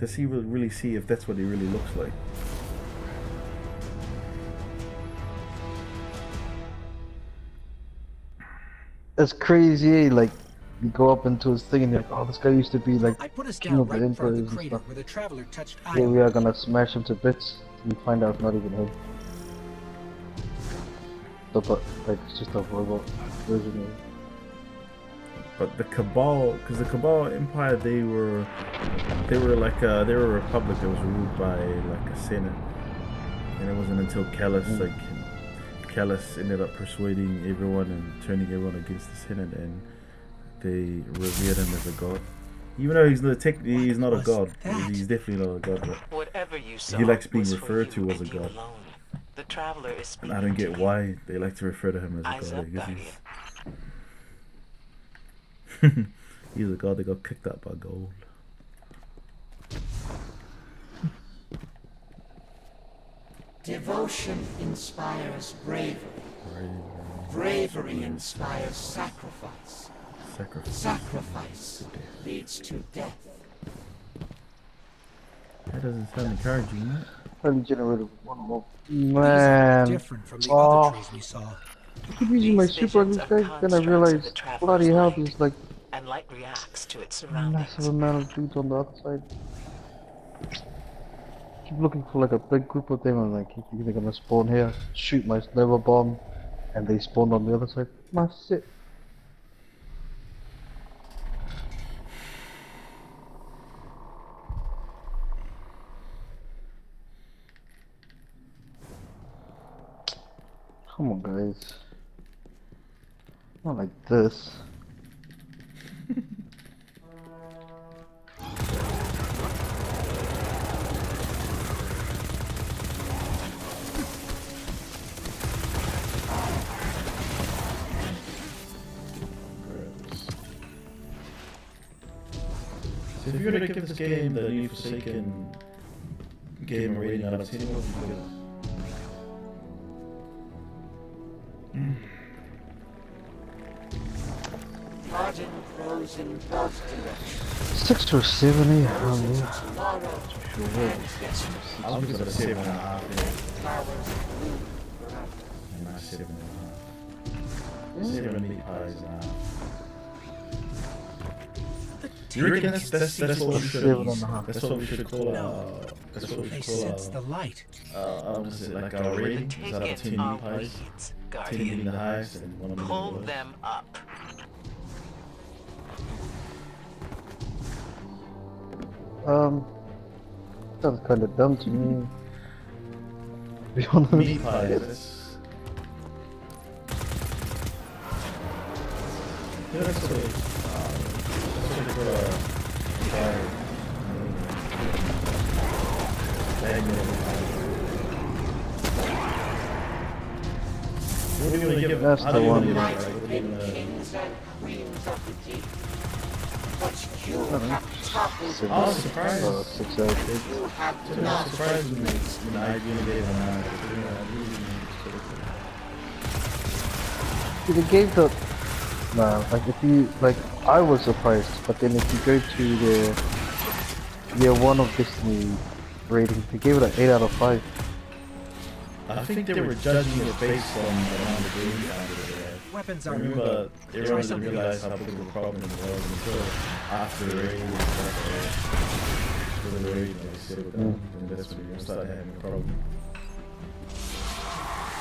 really see if that's what he really looks like. It's crazy, like you go up into his thing and you're like, oh, this guy used to be like I put us king down of the right in front of emperors the and crater stuff. where the traveler touched Here Io. we are gonna smash him to bits. We find out it's not even him. So, but like it's just a robot version of it. But the Cabal, because the Cabal Empire, they were like they were a republic that was ruled by like a senate, and it wasn't until Callus Callus ended up persuading everyone and turning everyone against the senate, and they revered him as a god. Even though he's not a god, he's definitely not a god. But whatever you saw, he likes being was referred for you to as a and you god. alone. The traveler is And I don't get why they like to refer to him as a Eyes god. up, I guess he's a god that got kicked out by gold. Devotion inspires bravery. Bravery inspires sacrifice. Sacrifice leads to death. That doesn't sound encouraging, mate. Only generated one more. These Man. are different from the other trees we saw. I keep using my super on these guys, then I realized, bloody hell, there's like and light reacts to its a surroundings. massive amount of dudes on the other side. Keep looking for like a big group of them and like, you think they're gonna spawn here, shoot my level bomb, and they spawned on the other side. That's it. Come on, guys. Not like this. if you were to give this game the New Forsaken game rating out of 10, what would you give it? Garden grows in both directions. 6 or 7, yeah. I'll give it a 7.5. Not 7.5. 7 meat pies now. You reckon that's what we should that's what we should call that's what we should call the light. Is it like our rating? Is that 10 meat pies? 10 being the highest and 1 being the Pull lowest? them up. Sounds kind of dumb to me. To be honest. Meat pies. Yeah, that's what That's the one. I was surprised. 6 out of 8. I was surprised when I gave them They gave the like if you like I was surprised, but then if you go to the year 1 of Destiny rating, they gave it an 8 out of 5. I think they were judging it based on the amount of game time that they had. Weapons are Remember, everyone didn't realize how big of a problem it was until after the raid and stuff. After the raid, they settled down, and that's when you started having a problem.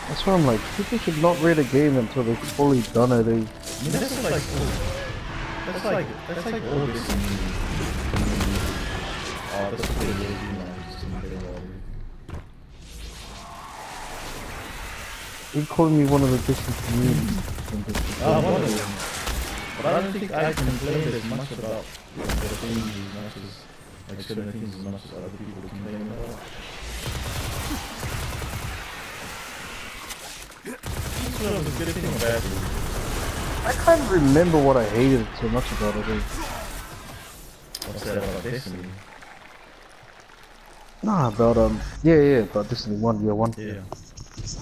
That's why I'm like, people should not rate a game until they've fully done it. I mean, that's like all this. That's what it is, you know, just in the You're calling me one of the Destiny communities. One of them. But I don't think I complain as much about the things as much as, like certain things as much as other people complain about. That's what was a good thing about it. I can't remember what I hated so much about it. What's that about Destiny? Nah, about yeah, about Destiny 1, year 1. Yeah.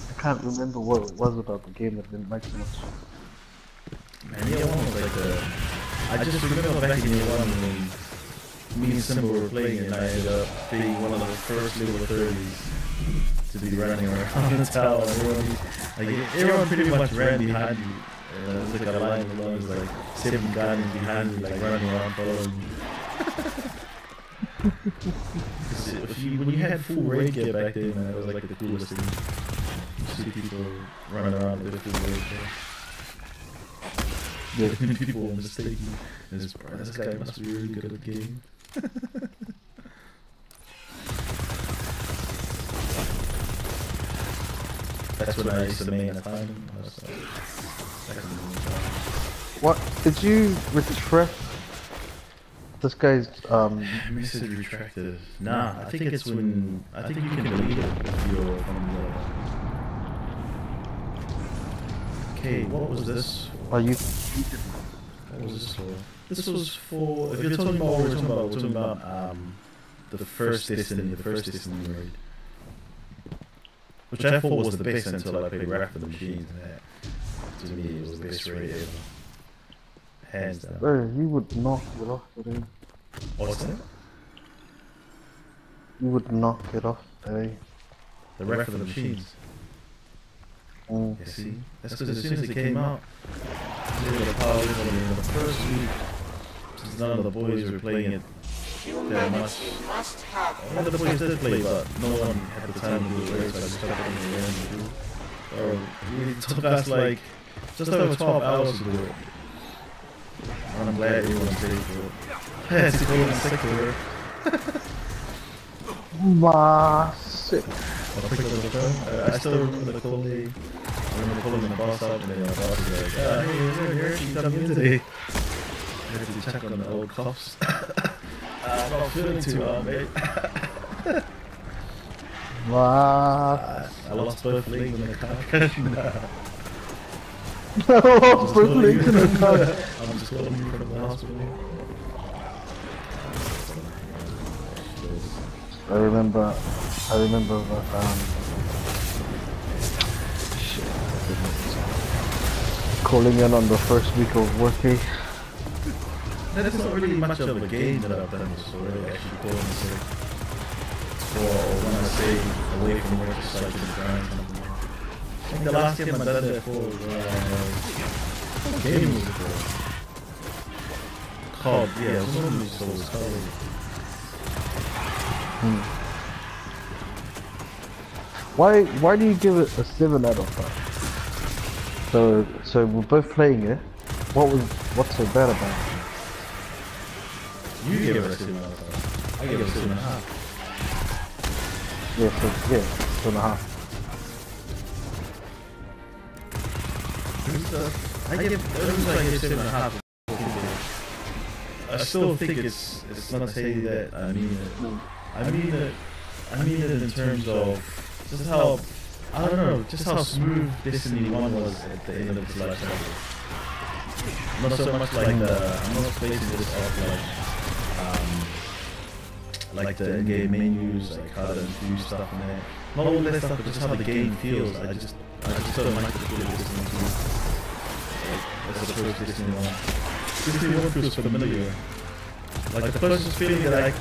I can't remember what it was about the game that didn't like so much. Man, year 1 was like I just remember back in year 1 when me and Simba were playing and I ended up being one of the first level 30s to be running around the tower. Everyone pretty much ran behind me. And it was like a line of lungs, like 7 guardians behind me, like running around following me. When you had full raid gear back then, man, it was like the coolest thing. You see people running around with full raid gear. Yeah, people were mistaken. This guy must be really good at the game. That's when I used to main a time. What? Did you retract this guy's message retracted? Nah, I think it's when I think you can delete it if you're from the. Okay, what was this? Are you? What was this for? This was for. If you're talking about what we're talking about, the first Destiny raid. Which I thought was the best until I played Wrath of the Machines. To me, it was the best raid ever. Hands down. Bro, you would knock it off today. What's that? You would knock it off today. The Wrath of the Machines. Yeah, see? That's because as soon as it came out, the power in the first week, since none of the boys were playing it that much. One of the boys did play, but no one had the time to do it, so I just kept it in the end to do it. Or it took us like just over 12 hours to do it. And I'm glad everyone paid for it. I had to go in sick for it. Sick. I still remember the cold day. I remember pulling the boss up and then the boss was like, hey, you're here, you come in today. I had to check on the old coughs. I'm not feeling too well, mate. What? I lost both legs in the car crash. I lost both legs in the car. I'm just calling you from the hospital. I remember that, shit, calling in on the first week of working. That's not really much of a game that I've done this already, actually going and say, or when I say away from work, just like in the grind. I think the last game I done that for game was for COD, yeah, it was normally so it's COD. Why do you give it a 7 out of 5? So we're both playing it. What's so bad about it? You gave it a 7 out of 5. I gave it a 7.5. Yeah, so 7.5. I give 7.5. I still think it's not saying that I mean it. I mean it in terms of just how, I don't know, just how smooth Destiny 1 was at the end of its life cycle. Not so much like I'm not basing this off like the in-game menus, like how to do stuff and that. Not all that stuff, but just how the game feels. I just don't like the feeling of Destiny 2. Like, as opposed to Destiny 1. Destiny 1 feels familiar. Like the closest feeling that I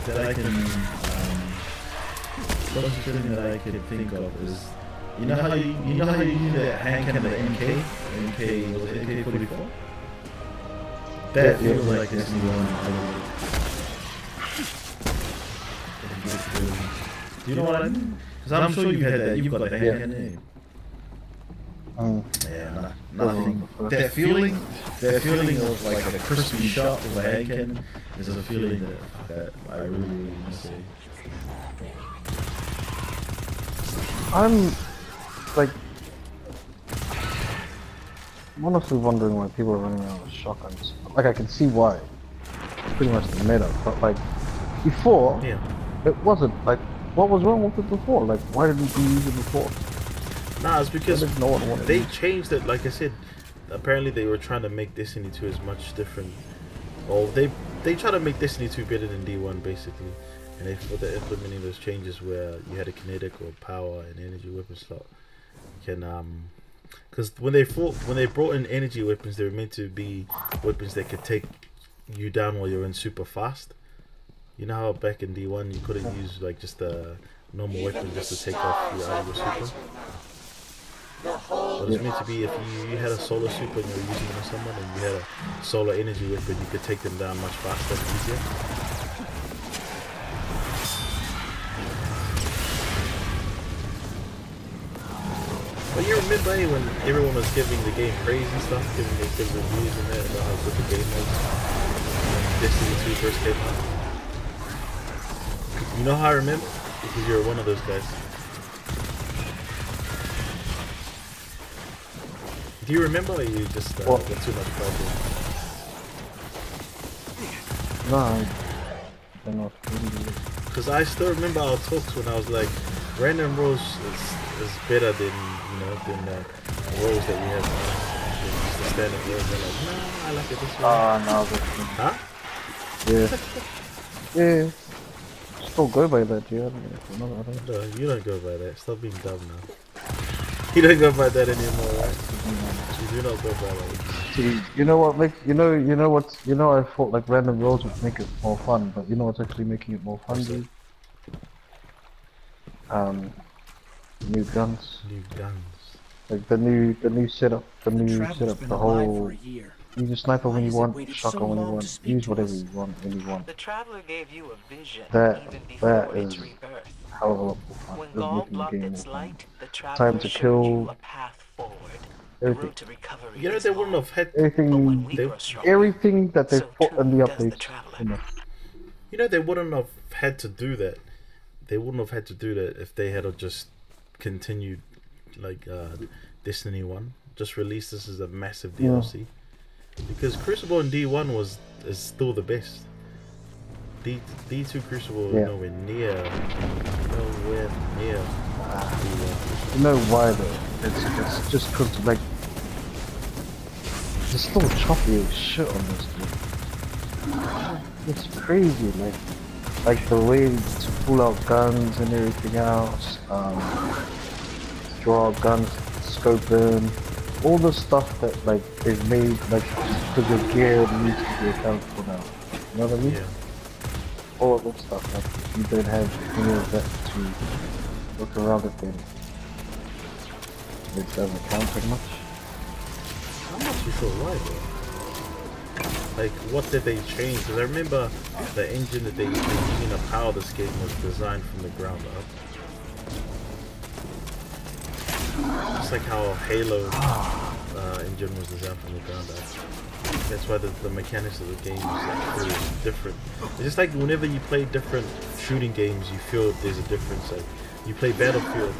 can think of is, you know how you use that hand cannon, the MK was it AK-44? That feels like Destiny 1. Do you know what I mean? Because I'm sure you had that. You've got the hand cannon. Yeah, nothing. That feeling of like a crispy shot of a hand cannon is a feeling that I really miss. I'm like honestly wondering why people are running around with shotguns. Like I can see why. It's pretty much the meta, but like before, it wasn't. Like, what was wrong with it before? Like, why didn't you use it before? Nah, it's because they changed it. Like I said, apparently they were trying to make Destiny 2 as much different. Or they try to make Destiny 2 better than D1 basically, and they're implementing those changes where you had a kinetic or power and energy weapon slot. You can because when they brought in energy weapons, they were meant to be weapons that could take you down while you're in super fast. You know how back in D1 you couldn't use like just a normal weapon just to take off you out of your super? But it's meant to be if you had a solar super and you were using it on someone and you had a solar energy weapon, you could take them down much faster and easier. But you remember when everyone was giving the game praise and stuff, giving reviews and that about how good the game was when Destiny 2 first came out? You know how I remember? Because you're one of those guys. Do you remember, or you just got too much problem? No, I don't know. Because I still remember our talks when I was like, random rolls is better than the rolls that we have now. Just the standard rolls. They're like, no, I like it this way. No, huh? Yeah. Yeah. Still go by that, yeah. No, you don't go by that. Stop being dumb now. You don't go by that anymore, right? You do not go by that. See, you know what makes I thought like random rolls would make it more fun, but you know what's actually making it more fun, dude? New guns. New guns. Like the new setup, the whole. Use a sniper when you want, shotgun when you want, use whatever you want when you want. The Traveler gave you a vision that its is rebirth. hell of a lot of fun. When It's Gaul making the blocked game its more light, fun. the Traveler Time to showed you kill. a path forward. Everything. To recovery you know they wouldn't have had everything that they put in the updates. You know they wouldn't have had to do that. They wouldn't have had to do that if they had just continued like Destiny 1. Just released this as a massive DLC. Because Crucible in D1 is still the best. D2 Crucible nowhere near D1. You know why though? It's just cause like it's still choppy as shit on this dude. It's crazy, like like the way to pull out guns and everything else, draw out guns, scoping, all the stuff that like is made like because your gear needs to be accounted for now. You know what I mean? Yeah. All of that stuff, like you don't have any of that to look around at them. It doesn't count very much. I'm not too sure why though. Like, what did they change? Because I remember the engine that they used to power this game was designed from the ground up. Just like how Halo engine was designed from the ground up. That's why the mechanics of the game is like really different. It's just like whenever you play different shooting games, you feel there's a difference. Like you play Battlefield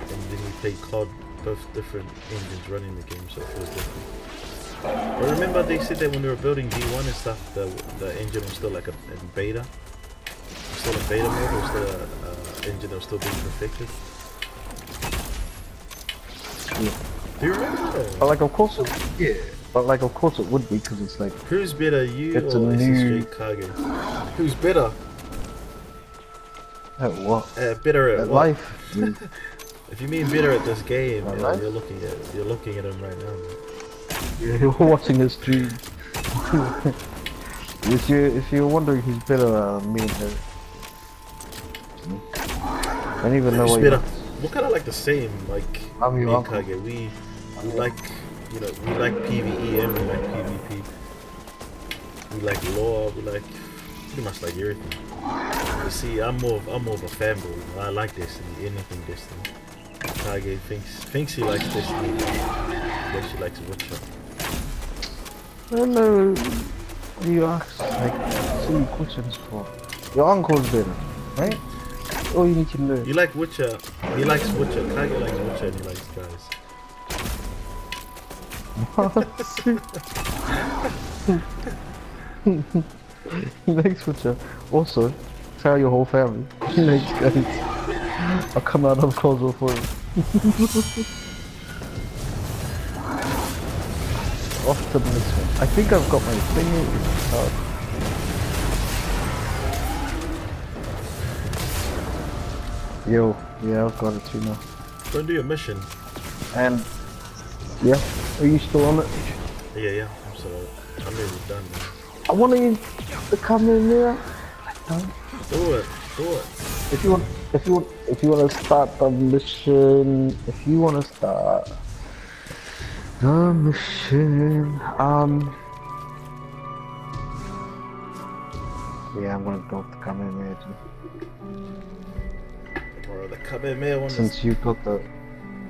and then you play COD, both different engines running the game, so it feels different. But remember they said that when they were building G1 and stuff, the engine was still like in beta. Still in beta mode, or still an engine that was still being perfected. Yeah. Do you remember that? But like of course it, yeah. But like of course it would be because it's like who's better, you it's or a new SSJ Kage? Who's better? At what? Better at what? Life. If you mean better at this game, At yeah, life? you're looking at him right now. Man. You're watching his stream. if you're wondering who's better, me and her. I don't even know Who's what better? We're kind of like the same. Like I'm me your and uncle. Kage, we like, you know, we like PvE and we like PvP. We like lore. We like pretty much like everything. You see, I'm more of a fanboy. You know? I like Destiny. Anything Destiny. Kage thinks he likes Destiny. Then she likes Witcher. I don't know what you ask like silly questions for. Your uncle's better, right? All you need to know. You like Witcher. He likes Witcher. Kage likes Witcher and he likes guys. He likes Witcher. Also, tell your whole family. He likes guys. I'll come out of Kosovo for him. Off to the next one. I think I've got my thingy. Yo, yeah, I've got it too now. Go and do your mission. And yeah, are you still on it? Yeah, I'm nearly done. Man. I want you to come in there. Do it. If you want to start the mission, yeah, I'm gonna go to come in there too. Bro, the Kamehameha one Since you got the...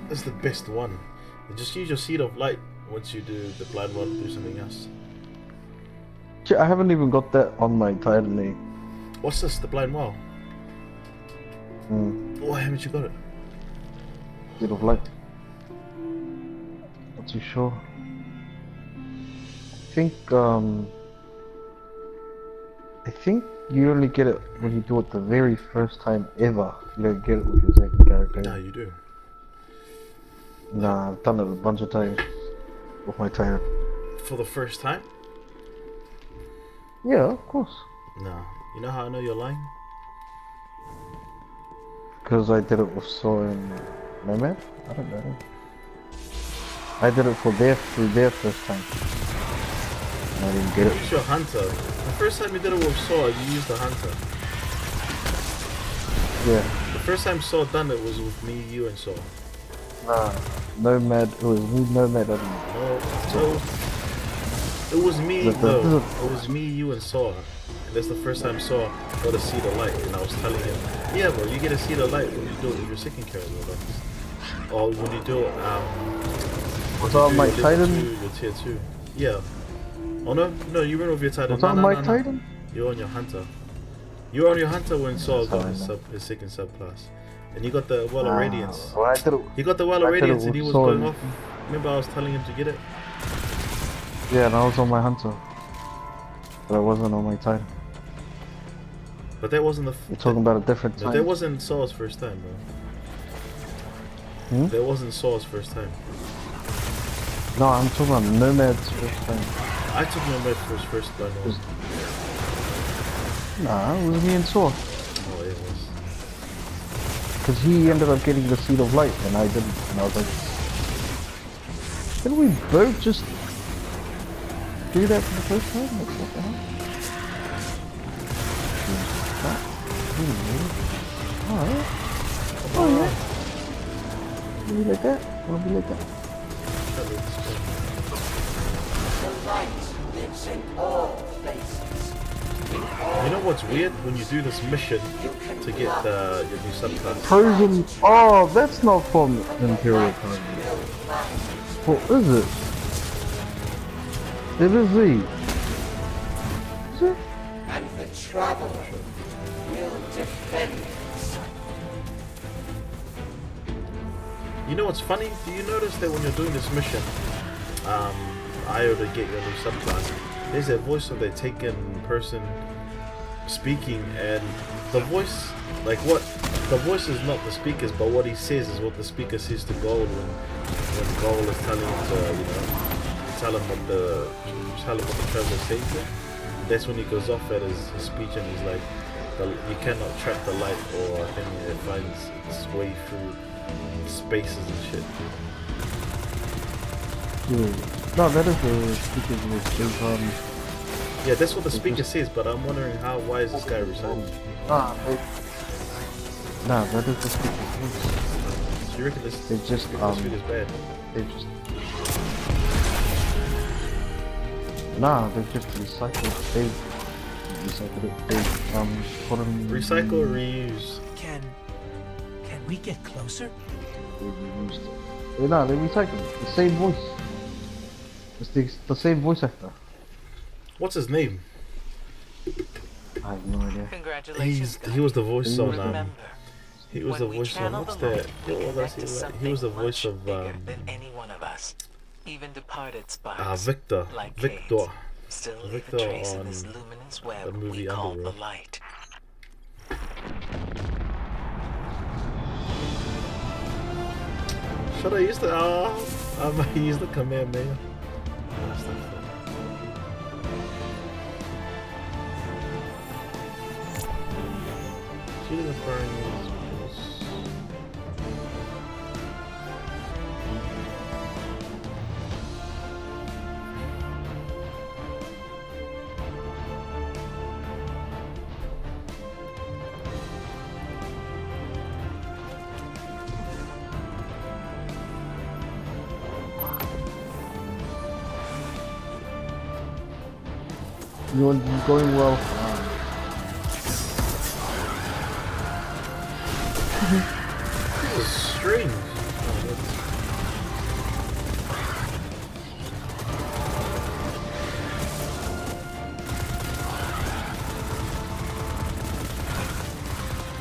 That's the best one. You just use your Seed of Light once you do the blind one, do something else. Shit, I haven't even got that on my title name. What's this? The blind well? Why haven't you got it? Seed of Light. Not too sure. I think you only get it when you do it the very first time ever. You don't get it with your second character. No, you do. Nah, I've done it a bunch of times with my title. For the first time? Yeah, of course. Nah. You know how I know you're lying? Because I did it with Saw and Nomad? I don't know. I did it through their first time. And I didn't get it. Use your Hunter. The first time you did it with Saw, you used the Hunter. Yeah. The first time Saw done it was with me, you, and Saw. Nah. Nomad, it was me, Nomad, I don't know. No. It was me, It was me, you, and Saw. And that's the first time Saw got a Seed of Light. And I was telling him, yeah, bro, you get a Seed of Light when you do it with your second character. Or when you do it, was that on my Titan? Your tier 2. Yeah. Oh no, you went with your Titan. Was that on my Titan? You're on your Hunter. You were on your Hunter when Saul got his second subclass. And you got the Well of Radiance. Well, he got the Well of Radiance and he was going off. Remember I was telling him to get it? Yeah, and I was on my Hunter. But I wasn't on my Titan. But that wasn't the... You're talking about a different time. No, that wasn't Saul's first time, bro. That wasn't Saul's first time. No, I'm talking about Nomad's first time. I took Nomad for his first blind one. Nah, it was me and Saw. Oh, it was. Because he ended up getting the Seed of Light and I didn't. And I was like, didn't we both just do that for the first time? Like, what the hell? Alright. Oh yeah. Wanna be like that? Wanna be like that? The light lives in all places. You know what's weird? When you do this mission to get your new subclass. Persian. Oh, that's not from Imperial Persian. What is it? It is the. Is it? And the traveler will defend it. You know what's funny? Do you notice that when you're doing this mission, IO to get your new subclass, there's a voice of the taken person speaking, and the voice, like what, the voice is not the speaker's, but what he says is what the speaker says to Gold when Gold is telling him to, you know, tell him what the traveler says to him. That's when he goes off at his speech and he's like, you cannot trap the light, or I think it finds its way through spaces and shit. Yeah. No, that is the speaker's voice. Yeah, that's what the speaker says, but I'm wondering why is this guy reciting? Nah, that is the speaker's voice. So you reckon this just speaker's bad? They just nah, they just recycled it. They recycled it. They put them recycle or reuse. Can we get closer? They reused it. Nah, they recycled it. The same voice. It's the same voice actor. What's his name? I have no idea. Congratulations. He was the voice on he was the voice on what's that? He was the voice of than any one of us. Even departed spots. Victor. Like Victor. Still Victor leave a trace on in this luminous web the movie we call Underworld. the light. Should I use the I might use the command mail. Shooting and firing is You're going well. This is strange.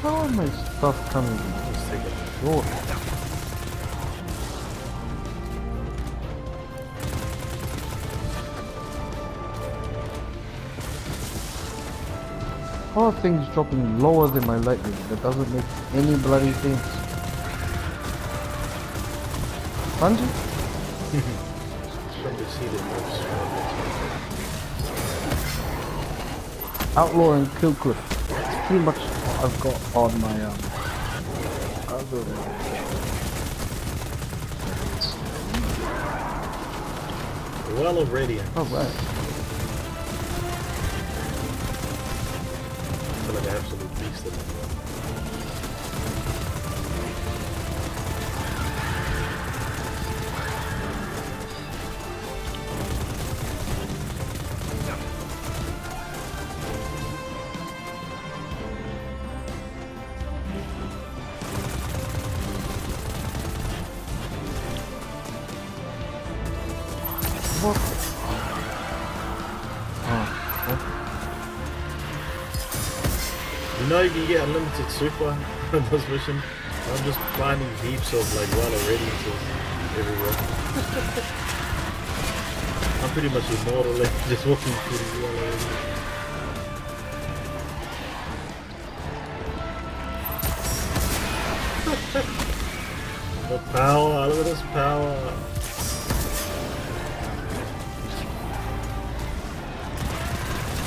How are my stuff coming? Let's take a short. How are things dropping lower than my lightning? That doesn't make any bloody sense. Bungie? Outlaw and Kill Cliff. That's pretty much what I've got on my other. Well of Radiant. Alright. I feel like an absolute beast at that. What? You know you can get unlimited super on this mission. I'm just finding heaps of like Wall of Radiances everywhere. I'm pretty much immortal, like just walking through the Wall of Radiance. The power, look at this power.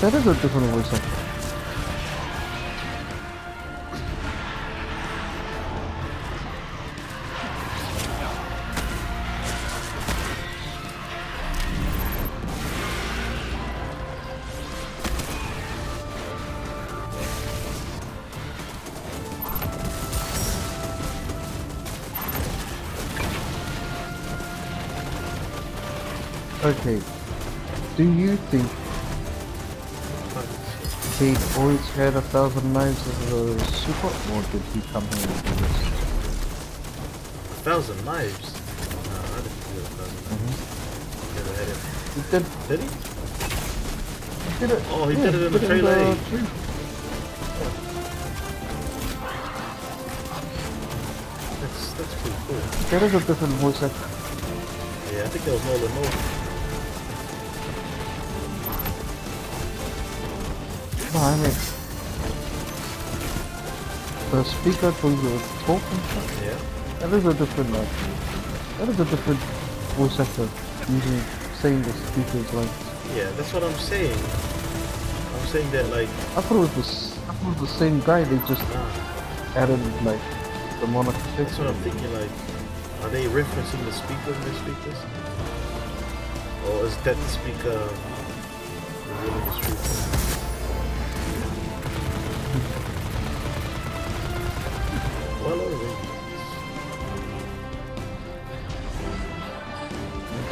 That is a different voice actor. Okay. Do you think Cade always had 1,000 knives as a super, or did he come here and do this? 1,000 knives? No, I didn't do 1,000 knives. Never had it. He did. Did he? He did it. Oh, he did it in the trailer. That's pretty cool. That is a different voice actor. Yeah, I think that was Nolan North. No, I mean, the speaker when you talk and stuff. Yeah. That is a different that is a different voice actor using saying the speaker's like. Yeah, that's what I'm saying. I'm saying that like I thought it was the same guy, they just added like the monarch. That's what I'm thinking, like are they referencing the speaker when they speak this? Or is that the speaker revealing the truth? Well,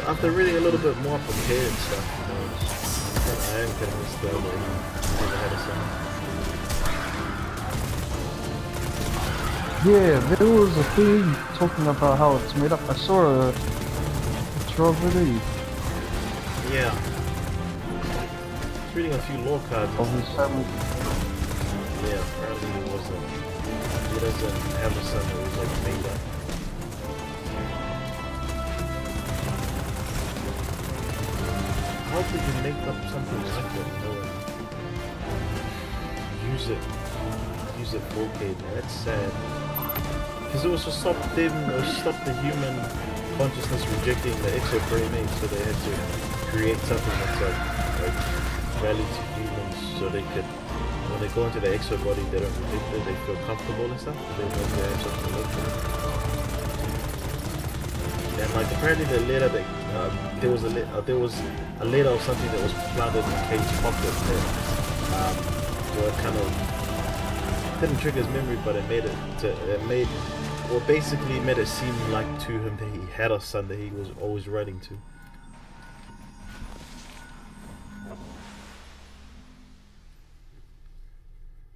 after reading a little bit more prepared and stuff, you know, I am convinced that he never had a son. Yeah, there was a thing talking about how it's made up. I saw a picture of it. Yeah. I was reading a few lore cards of his family. Yeah, apparently he wasn't. He doesn't have a son that was like made up. How could you make up something like that, you know, and use it for Cade, man? That's sad. Because it was to stop them, or stop the human consciousness rejecting the exobrain, so they had to create something that's like value to humans, so they could. When they go into the exo body, they don't reject it, they feel comfortable and stuff, they know they have something to look for. And like apparently the letter that there was a letter of something that was planted in Cade's pocket that so it kind of didn't trigger his memory, but it basically made it seem like to him that he had a son that he was always writing to.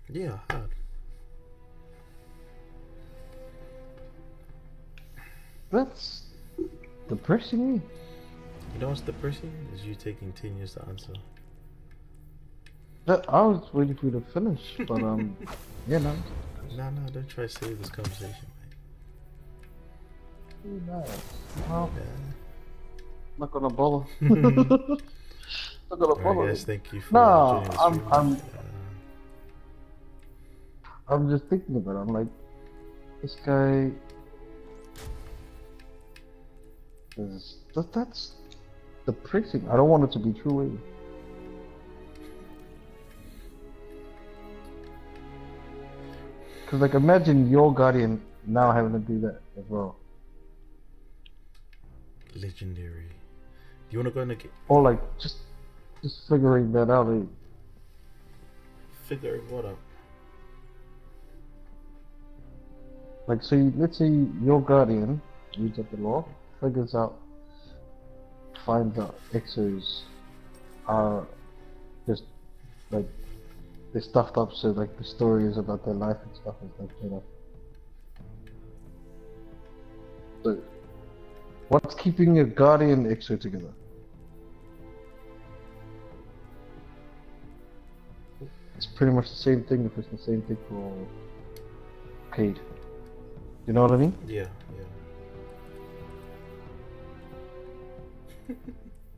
Yeah, hard. That's depressing. You know what's depressing? Is you taking 10 years to answer. I was waiting for you to finish, but yeah, no. No, don't try to save this conversation, mate. Well, not gonna bother. Not gonna bother. Guys, thank you for joining us. I'm just thinking about it. I'm like, this guy is that's depressing. I don't want it to be true. Either. Cause like imagine your guardian now having to do that as well. Legendary. Do you wanna go in the or like just figuring that out. Figuring what out? Like, so let's say your guardian reads up the law, figures out, finds out exos are just like they're stuffed up, so like the stories about their life and stuff is like, you know. So, what's keeping your guardian exo together? It's pretty much the same thing if it's the same thing for Cade. You know what I mean? Yeah.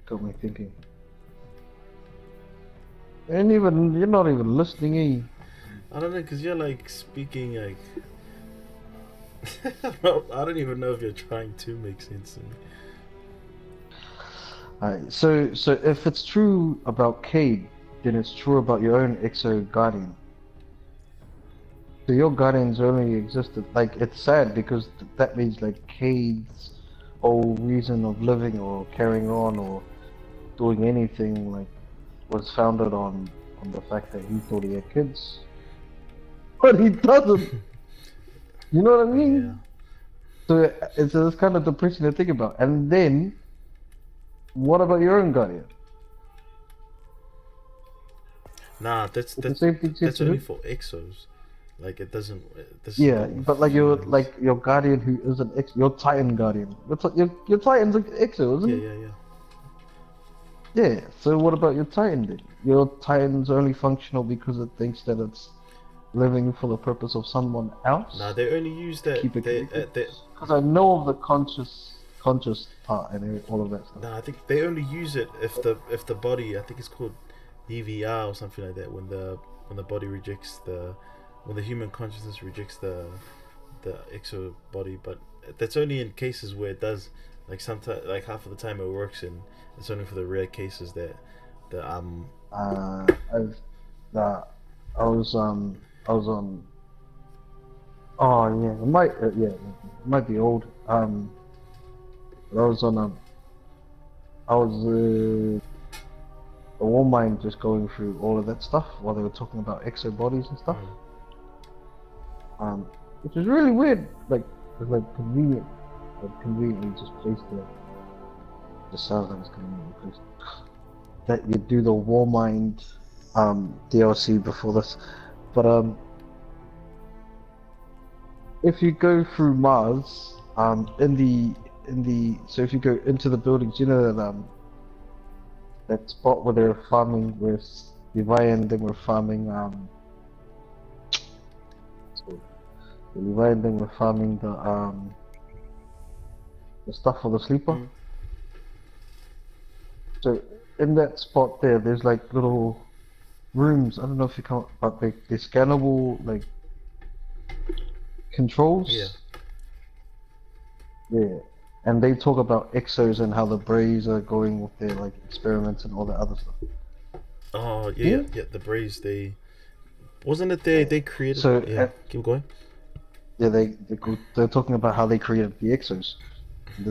Got me thinking. And even you're not even listening, eh? I don't know, cause you're like speaking like I don't even know if you're trying to make sense to me. Alright, so if it's true about Cade, then it's true about your own exo guardian. So your guardians only existed, like it's sad because that means like Cade's whole reason of living or carrying on or doing anything like was founded on the fact that he thought he had kids. But he doesn't! You know what I mean? Yeah. So it's kind of depressing to think about. And then What about your own Guardian? Nah, that's The same thing that's to only do? for exos. Like it doesn't. This is Yeah, not but for humans. like your Guardian who is an X, your Titan Guardian. Your Titan's an Exo, isn't Yeah, it? yeah, yeah. Yeah. So what about your Titan then? Your Titan's only functional because it thinks that it's living for the purpose of someone else. Nah, they only use that. Keep it They connected. Because I know of the conscious part and all of that stuff. Nah, I think they only use it if the body. I think it's called DVR or something like that. When the body rejects when the human consciousness rejects the exo body, but that's only in cases where it does. Like sometimes, like half of the time it works, and it's only for the rare cases that I've I was on. Oh yeah, it might be old. But I was on I was a war mind just going through all of that stuff while they were talking about exo bodies and stuff. Which is really weird. Like it's like conveniently just placed there. Just sounds like it's conveniently placed. That you do the Warmind DLC before this, but if you go through Mars, so if you go into the buildings, you know that spot where they're farming with Levi and then we're farming so Levi and then we're farming the stuff for the sleeper. So in that spot there's like little rooms. I don't know if you come, but they're scannable like controls. Yeah, and they talk about exos and how the Braves are going with their like experiments and all that other stuff. Oh yeah. The Braves, they wasn't it they created. So keep going. Yeah, they're talking about how they created the exos.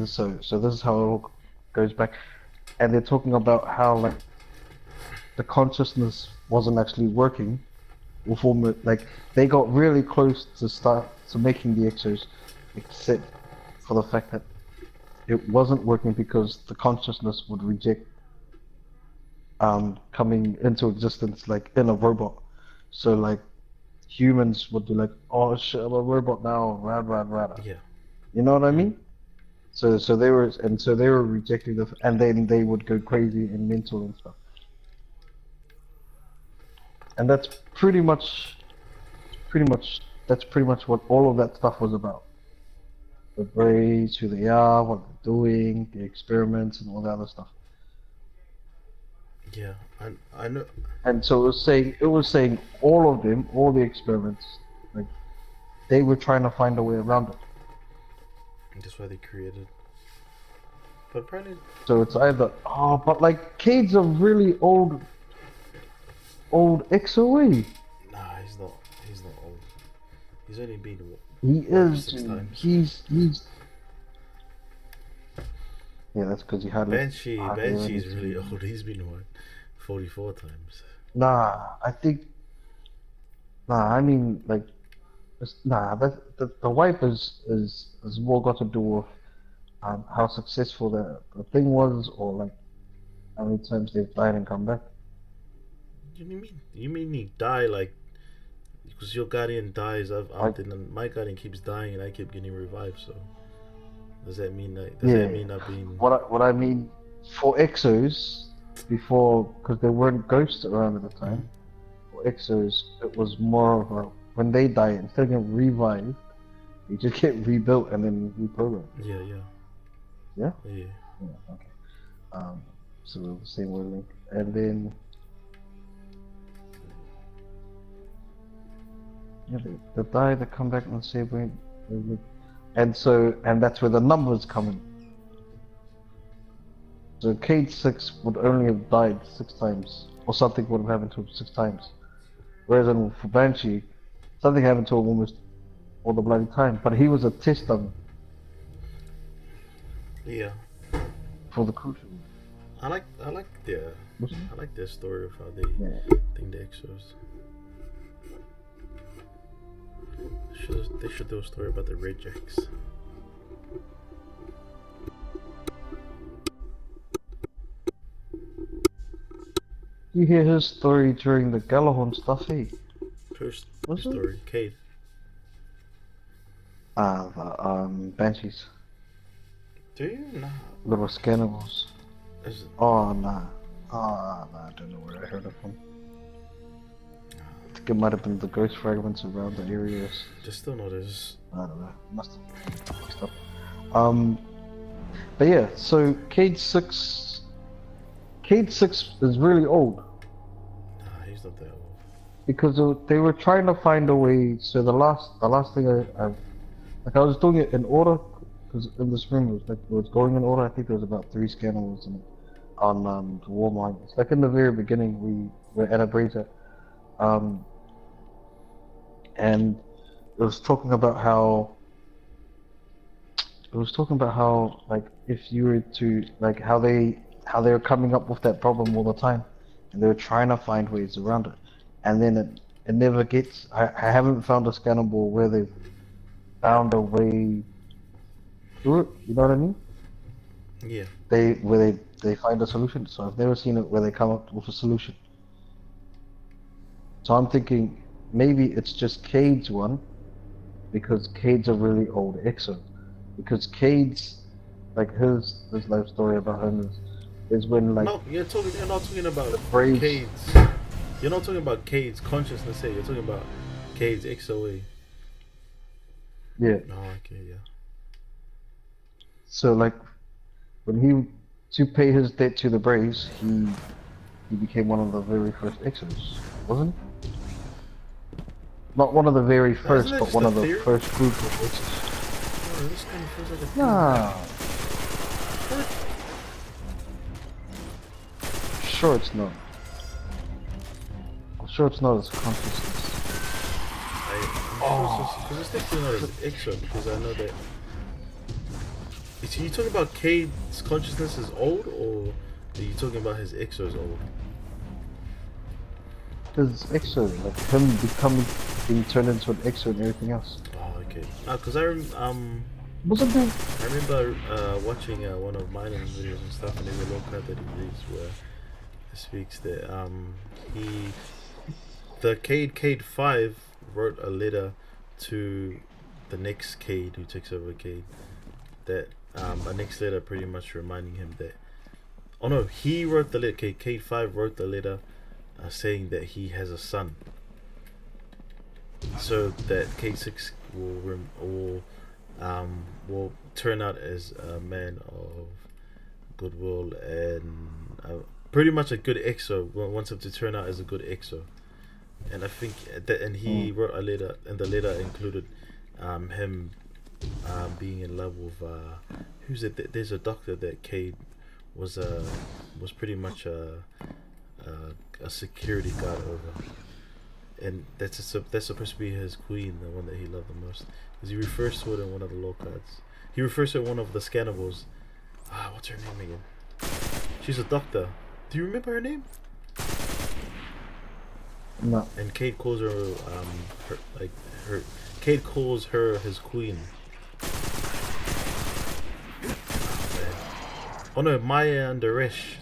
So this is how it all goes back, and they're talking about how like the consciousness wasn't actually working. Like they got really close to making the exos, except for the fact that it wasn't working because the consciousness would reject coming into existence like in a robot. So like humans would be like, oh shit, I'm a robot now, rah. Yeah. You know what I mean? So they were rejecting and then they would go crazy and mental and stuff. And that's pretty much what all of that stuff was about. The Braves, who they are, what they're doing, the experiments and all that other stuff. Yeah, I know. And so it was saying all of them, all the experiments, like they were trying to find a way around it. That's why they created. But apparently. So it's either but like Cade's a really old XOE. Nah, he's not old. He's only been. He is. 6 times. He's. Yeah, that's because he hardly. Banshee's really old. He's been what, 44 times. I mean like, the wife is more got to do with how successful the thing was, or like how many times they've died and come back. You mean he die like because your guardian dies? And my guardian keeps dying and I keep getting revived. So does that mean that not being what I mean for exos before, because there weren't ghosts around at the time. For exos, it was more of a when they die, instead of getting revived, they just get rebuilt and then reprogrammed. Yeah. Okay. So the same wavelength, and then they die, they come back and say and that's where the numbers come in. So Cade 6 would only have died 6 times, or something would have happened to him 6 times. Whereas for Banshee, something happened to him almost all the bloody time. But he was a test dummy. Yeah. For the crucial. I like their story of how they think the exos. They should do a story about the rejects. You hear his story during the Galahorn stuff, eh? First Was it? story, Cade. Banshees. Do you? Nah. Little scannibals. Is it? Oh, nah. Oh, nah, I don't know where I heard it from. I think it might have been the ghost fragments around the areas. Just still not as... I don't know. Must have mixed up. But yeah, so Cade 6 is really old. Nah, he's not that old. Because they were trying to find a way. So the last thing I was doing it in order, because in this room it was going in order. I think there was about 3 scanners on the warm line. It's like in the very beginning we were at a breezer, and it was talking about how like if you were to like how they were coming up with that problem all the time, and they were trying to find ways around it, and then it never gets. I haven't found a scannable where they've found a way through it. You know what I mean? Yeah. Where they find a solution. So I've never seen it where they come up with a solution. So I'm thinking maybe it's just Cade's one, because Cade's a really old exo. Because Cade's like his life story about him is when like no, you're not talking about Braves. Cade's. You're not talking about Cade's consciousness. You're talking about Cade's XOA. Yeah. Oh, okay, yeah. So like when to pay his debt to the Braves, he became one of the very first exos, wasn't he? Not one of the very first, but one of the first group of exos. Oh, this kind of feels like a Nah. Sure it's not. I'm sure it's not his consciousness. Because it's definitely not his exo, because I know that... Are you talking about Cade's consciousness is old, or are you talking about his exo is old? His exo, like him being turned into an exo and everything else. Oh, okay. Because wasn't there? I remember watching one of Mining's videos and stuff, and there's a low cut that he reads where he speaks that Cade 5 wrote a letter to the next Cade who takes over Cade, that a next letter pretty much reminding him that, oh no, he wrote the letter. Cade 5 wrote the letter saying that he has a son, so that Cade 6 will turn out as a man of goodwill and pretty much a good exo. Wants him to turn out as a good exo, and I think that, and he wrote a letter, and the letter included him being in love with who's it? There's a doctor that Cade was pretty much a security guard over, and that's supposed to be his queen, the one that he loved the most, because he refers to it in one of the low cards. He refers to one of the scannables. What's her name again? She's a doctor. Do you remember her name? No. And Cade calls her Cade calls her his queen. Oh no, Maya Andaresh,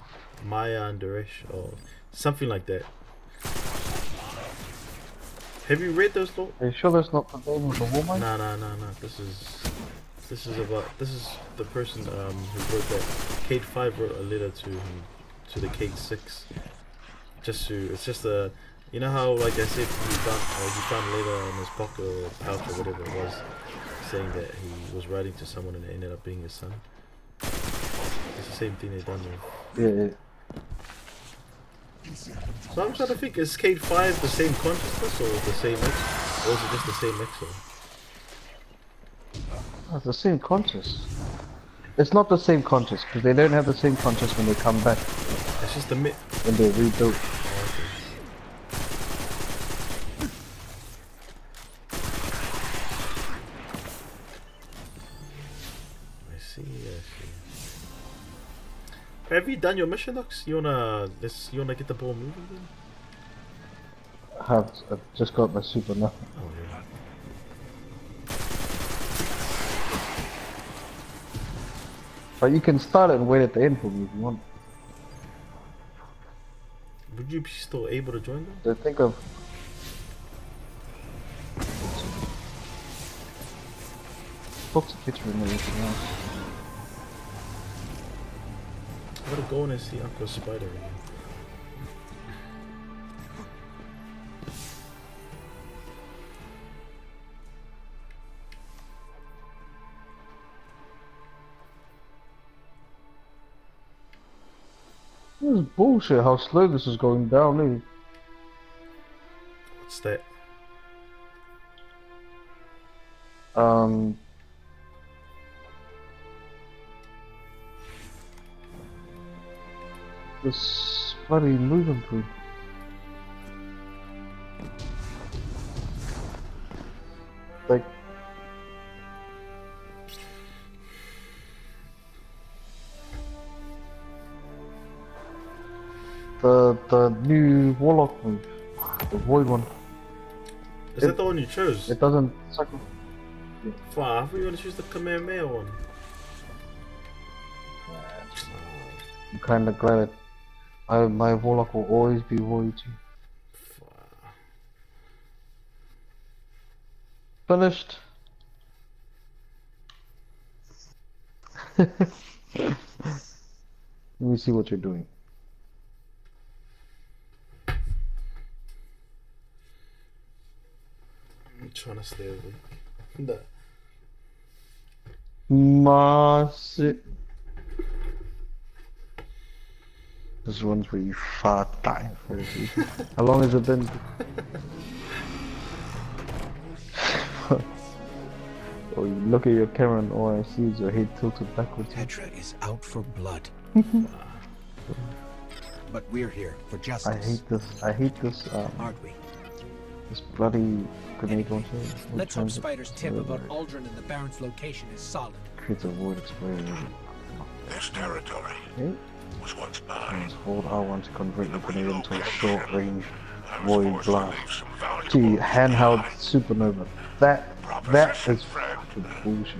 or something like that. Have you read those? Are you sure that's not the name of the woman? No. This is the person who wrote that. Cade 5 wrote a letter to him, to the Cade 6. It's just a, you know how, like I said, he found later in his pocket or pouch or whatever it was, saying that he was writing to someone and it ended up being his son. It's the same thing they done with. Yeah. So I'm trying to think, is Cade 5 the same consciousness or the same X, or is it just the same exo? It's the same conscious. It's not the same conscious, because they don't have the same conscious when they come back. It's just the myth. When they're rebuilt. I see. Have you done your mission, Lux? You wanna get the ball moving then? I've just got my super now. Oh yeah. But you can start it and wait at the end for me if you want. Would you be still able to join them? I think of. Talk to kids and everything else. I gotta go in and see Uncle Spider again. This is bullshit how slow this is going down, eh? What's that? This bloody moving through. Like the new warlock move, the void one. Is that the one you chose? It doesn't cycle. Fuck, I thought you were gonna choose the Kamehameha one. I'm kinda glad my warlock will always be void too. Finished. Let me see what you're doing. I'm trying to stay awake. No. Massive. This one's where you fart die. How long has it been? Oh, you look at your camera and all I see is your head tilted backwards. Petra is out for blood. But we're here for justice. I hate this, aren't we? This bloody grenade launcher. Let's hope Spider's tip about Aldrin and the Baron's location is solid. Creates a void explosion. This territory was once mine. Hold R1 to convert the grenade into a short range void blast. Gee, handheld supernova. That is fucking bullshit.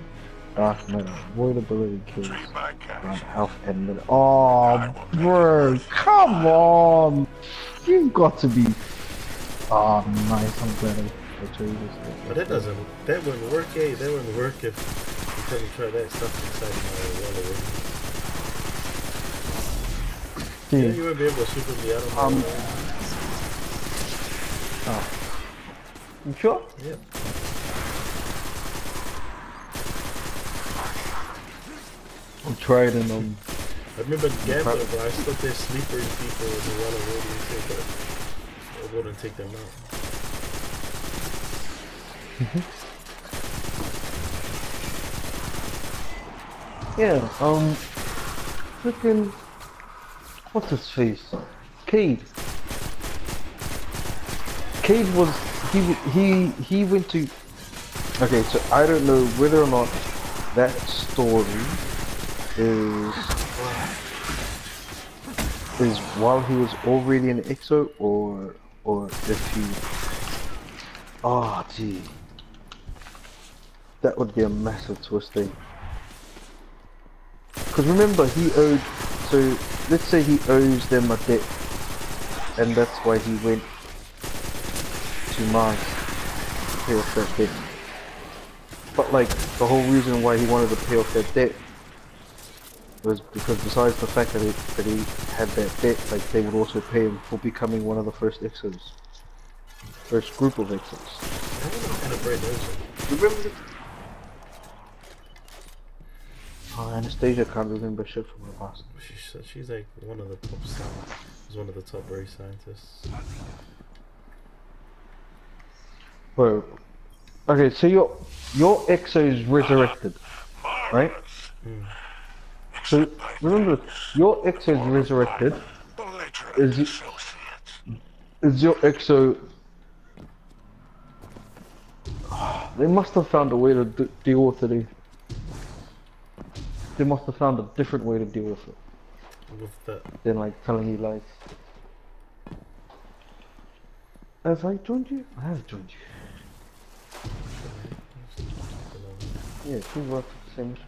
Dark matter, void ability kills around health and minute. Oh, bro, come on! You've got to be. Oh, nice. I'm glad I chose this. But that wouldn't work, eh? That wouldn't work if you couldn't try that stuff inside my wallet. Yeah, you wouldn't be able to super me out of my Oh. You sure? Yeah. I'll try it and I remember gambling, but I still did sleepers people in the water really think that I wouldn't take them out. Yeah, freaking what's his face? Cade. Cade was he went to. Okay, so I don't know whether or not that story is while he was already an EXO or if he. Oh gee, that would be a massive twist thing. Because remember, he owed. So let's say he owes them a debt, and that's why he went to Mars to pay off that debt. But like the whole reason why he wanted to pay off that debt was because besides the fact that he had that debt, like they would also pay him for becoming one of the first EXOs, first group of EXOs. Remember the Anastasia can't remember shit from her past. She's like one of the top scientists. She's one of the top race scientists. Bro, okay, so your EXO is resurrected, right? So remember, your EXO is resurrected. Is your EXO? They must have found a way to deal with it. They must have found a different way to deal with it. With that? Than like telling you lies. Have I joined you? I have joined you. Yeah, we work for the same mission.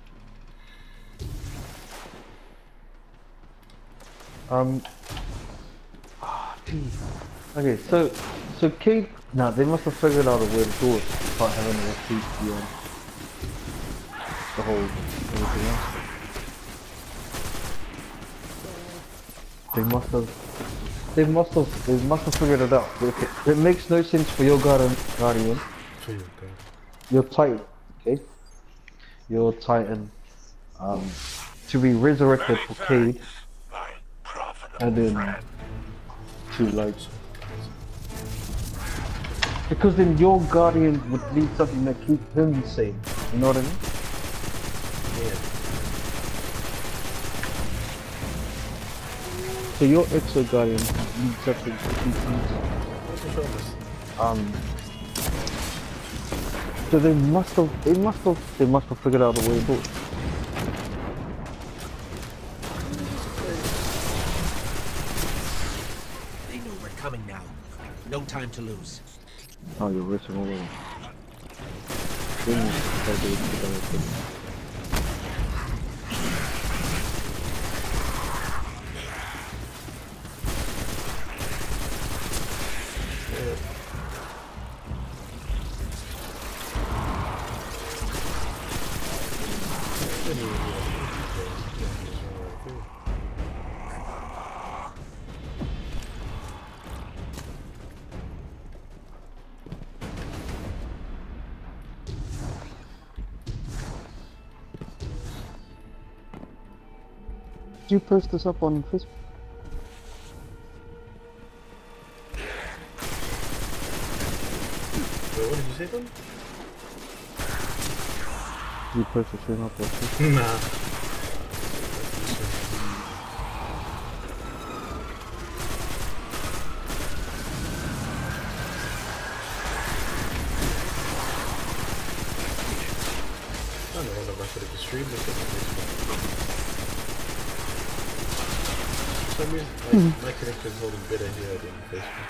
Okay, so Cade, now they must have figured out a way to do it without having to repeat the whole everything else. They must have figured it out. It makes no sense for your guardian, your Titan, okay, your Titan, to be resurrected for Cade, and then to like. Because then your guardian would need something that keeps him sane. You know what I mean? Yeah. So your exo guardian needs something to keep him sane. So they must have figured out a way to do it. They know we're coming now. No time to lose. Oh, you're rich and all over. Did you post this up on Facebook? Wait, what did you say then? Did you post the stream up on Facebook? Nah. I don't know when I'm back at the stream, look at Facebook. For some reason, my connection is holding better here than Facebook.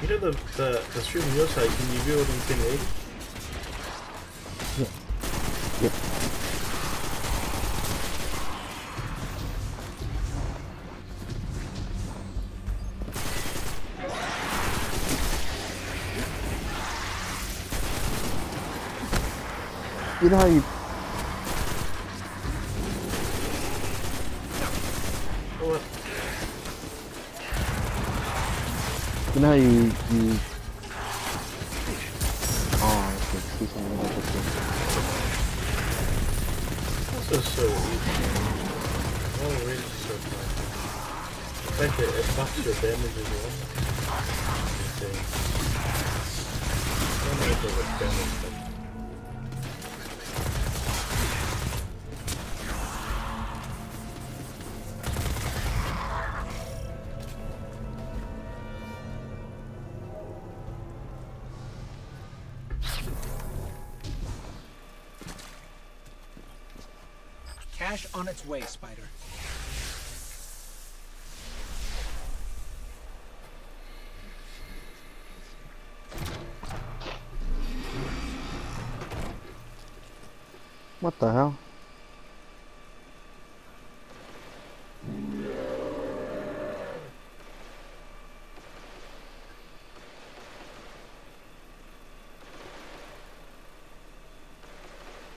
You know the stream on your side, can you view it in 1080? Yeah. Yep. You know how you... What? You know how you... Oh, I can see something like this. This is so easy. All the range is so fine. The fact that it buffs your damage as well. Insane. I don't know if it was damage, but... Cash on its way, Spider. What the hell?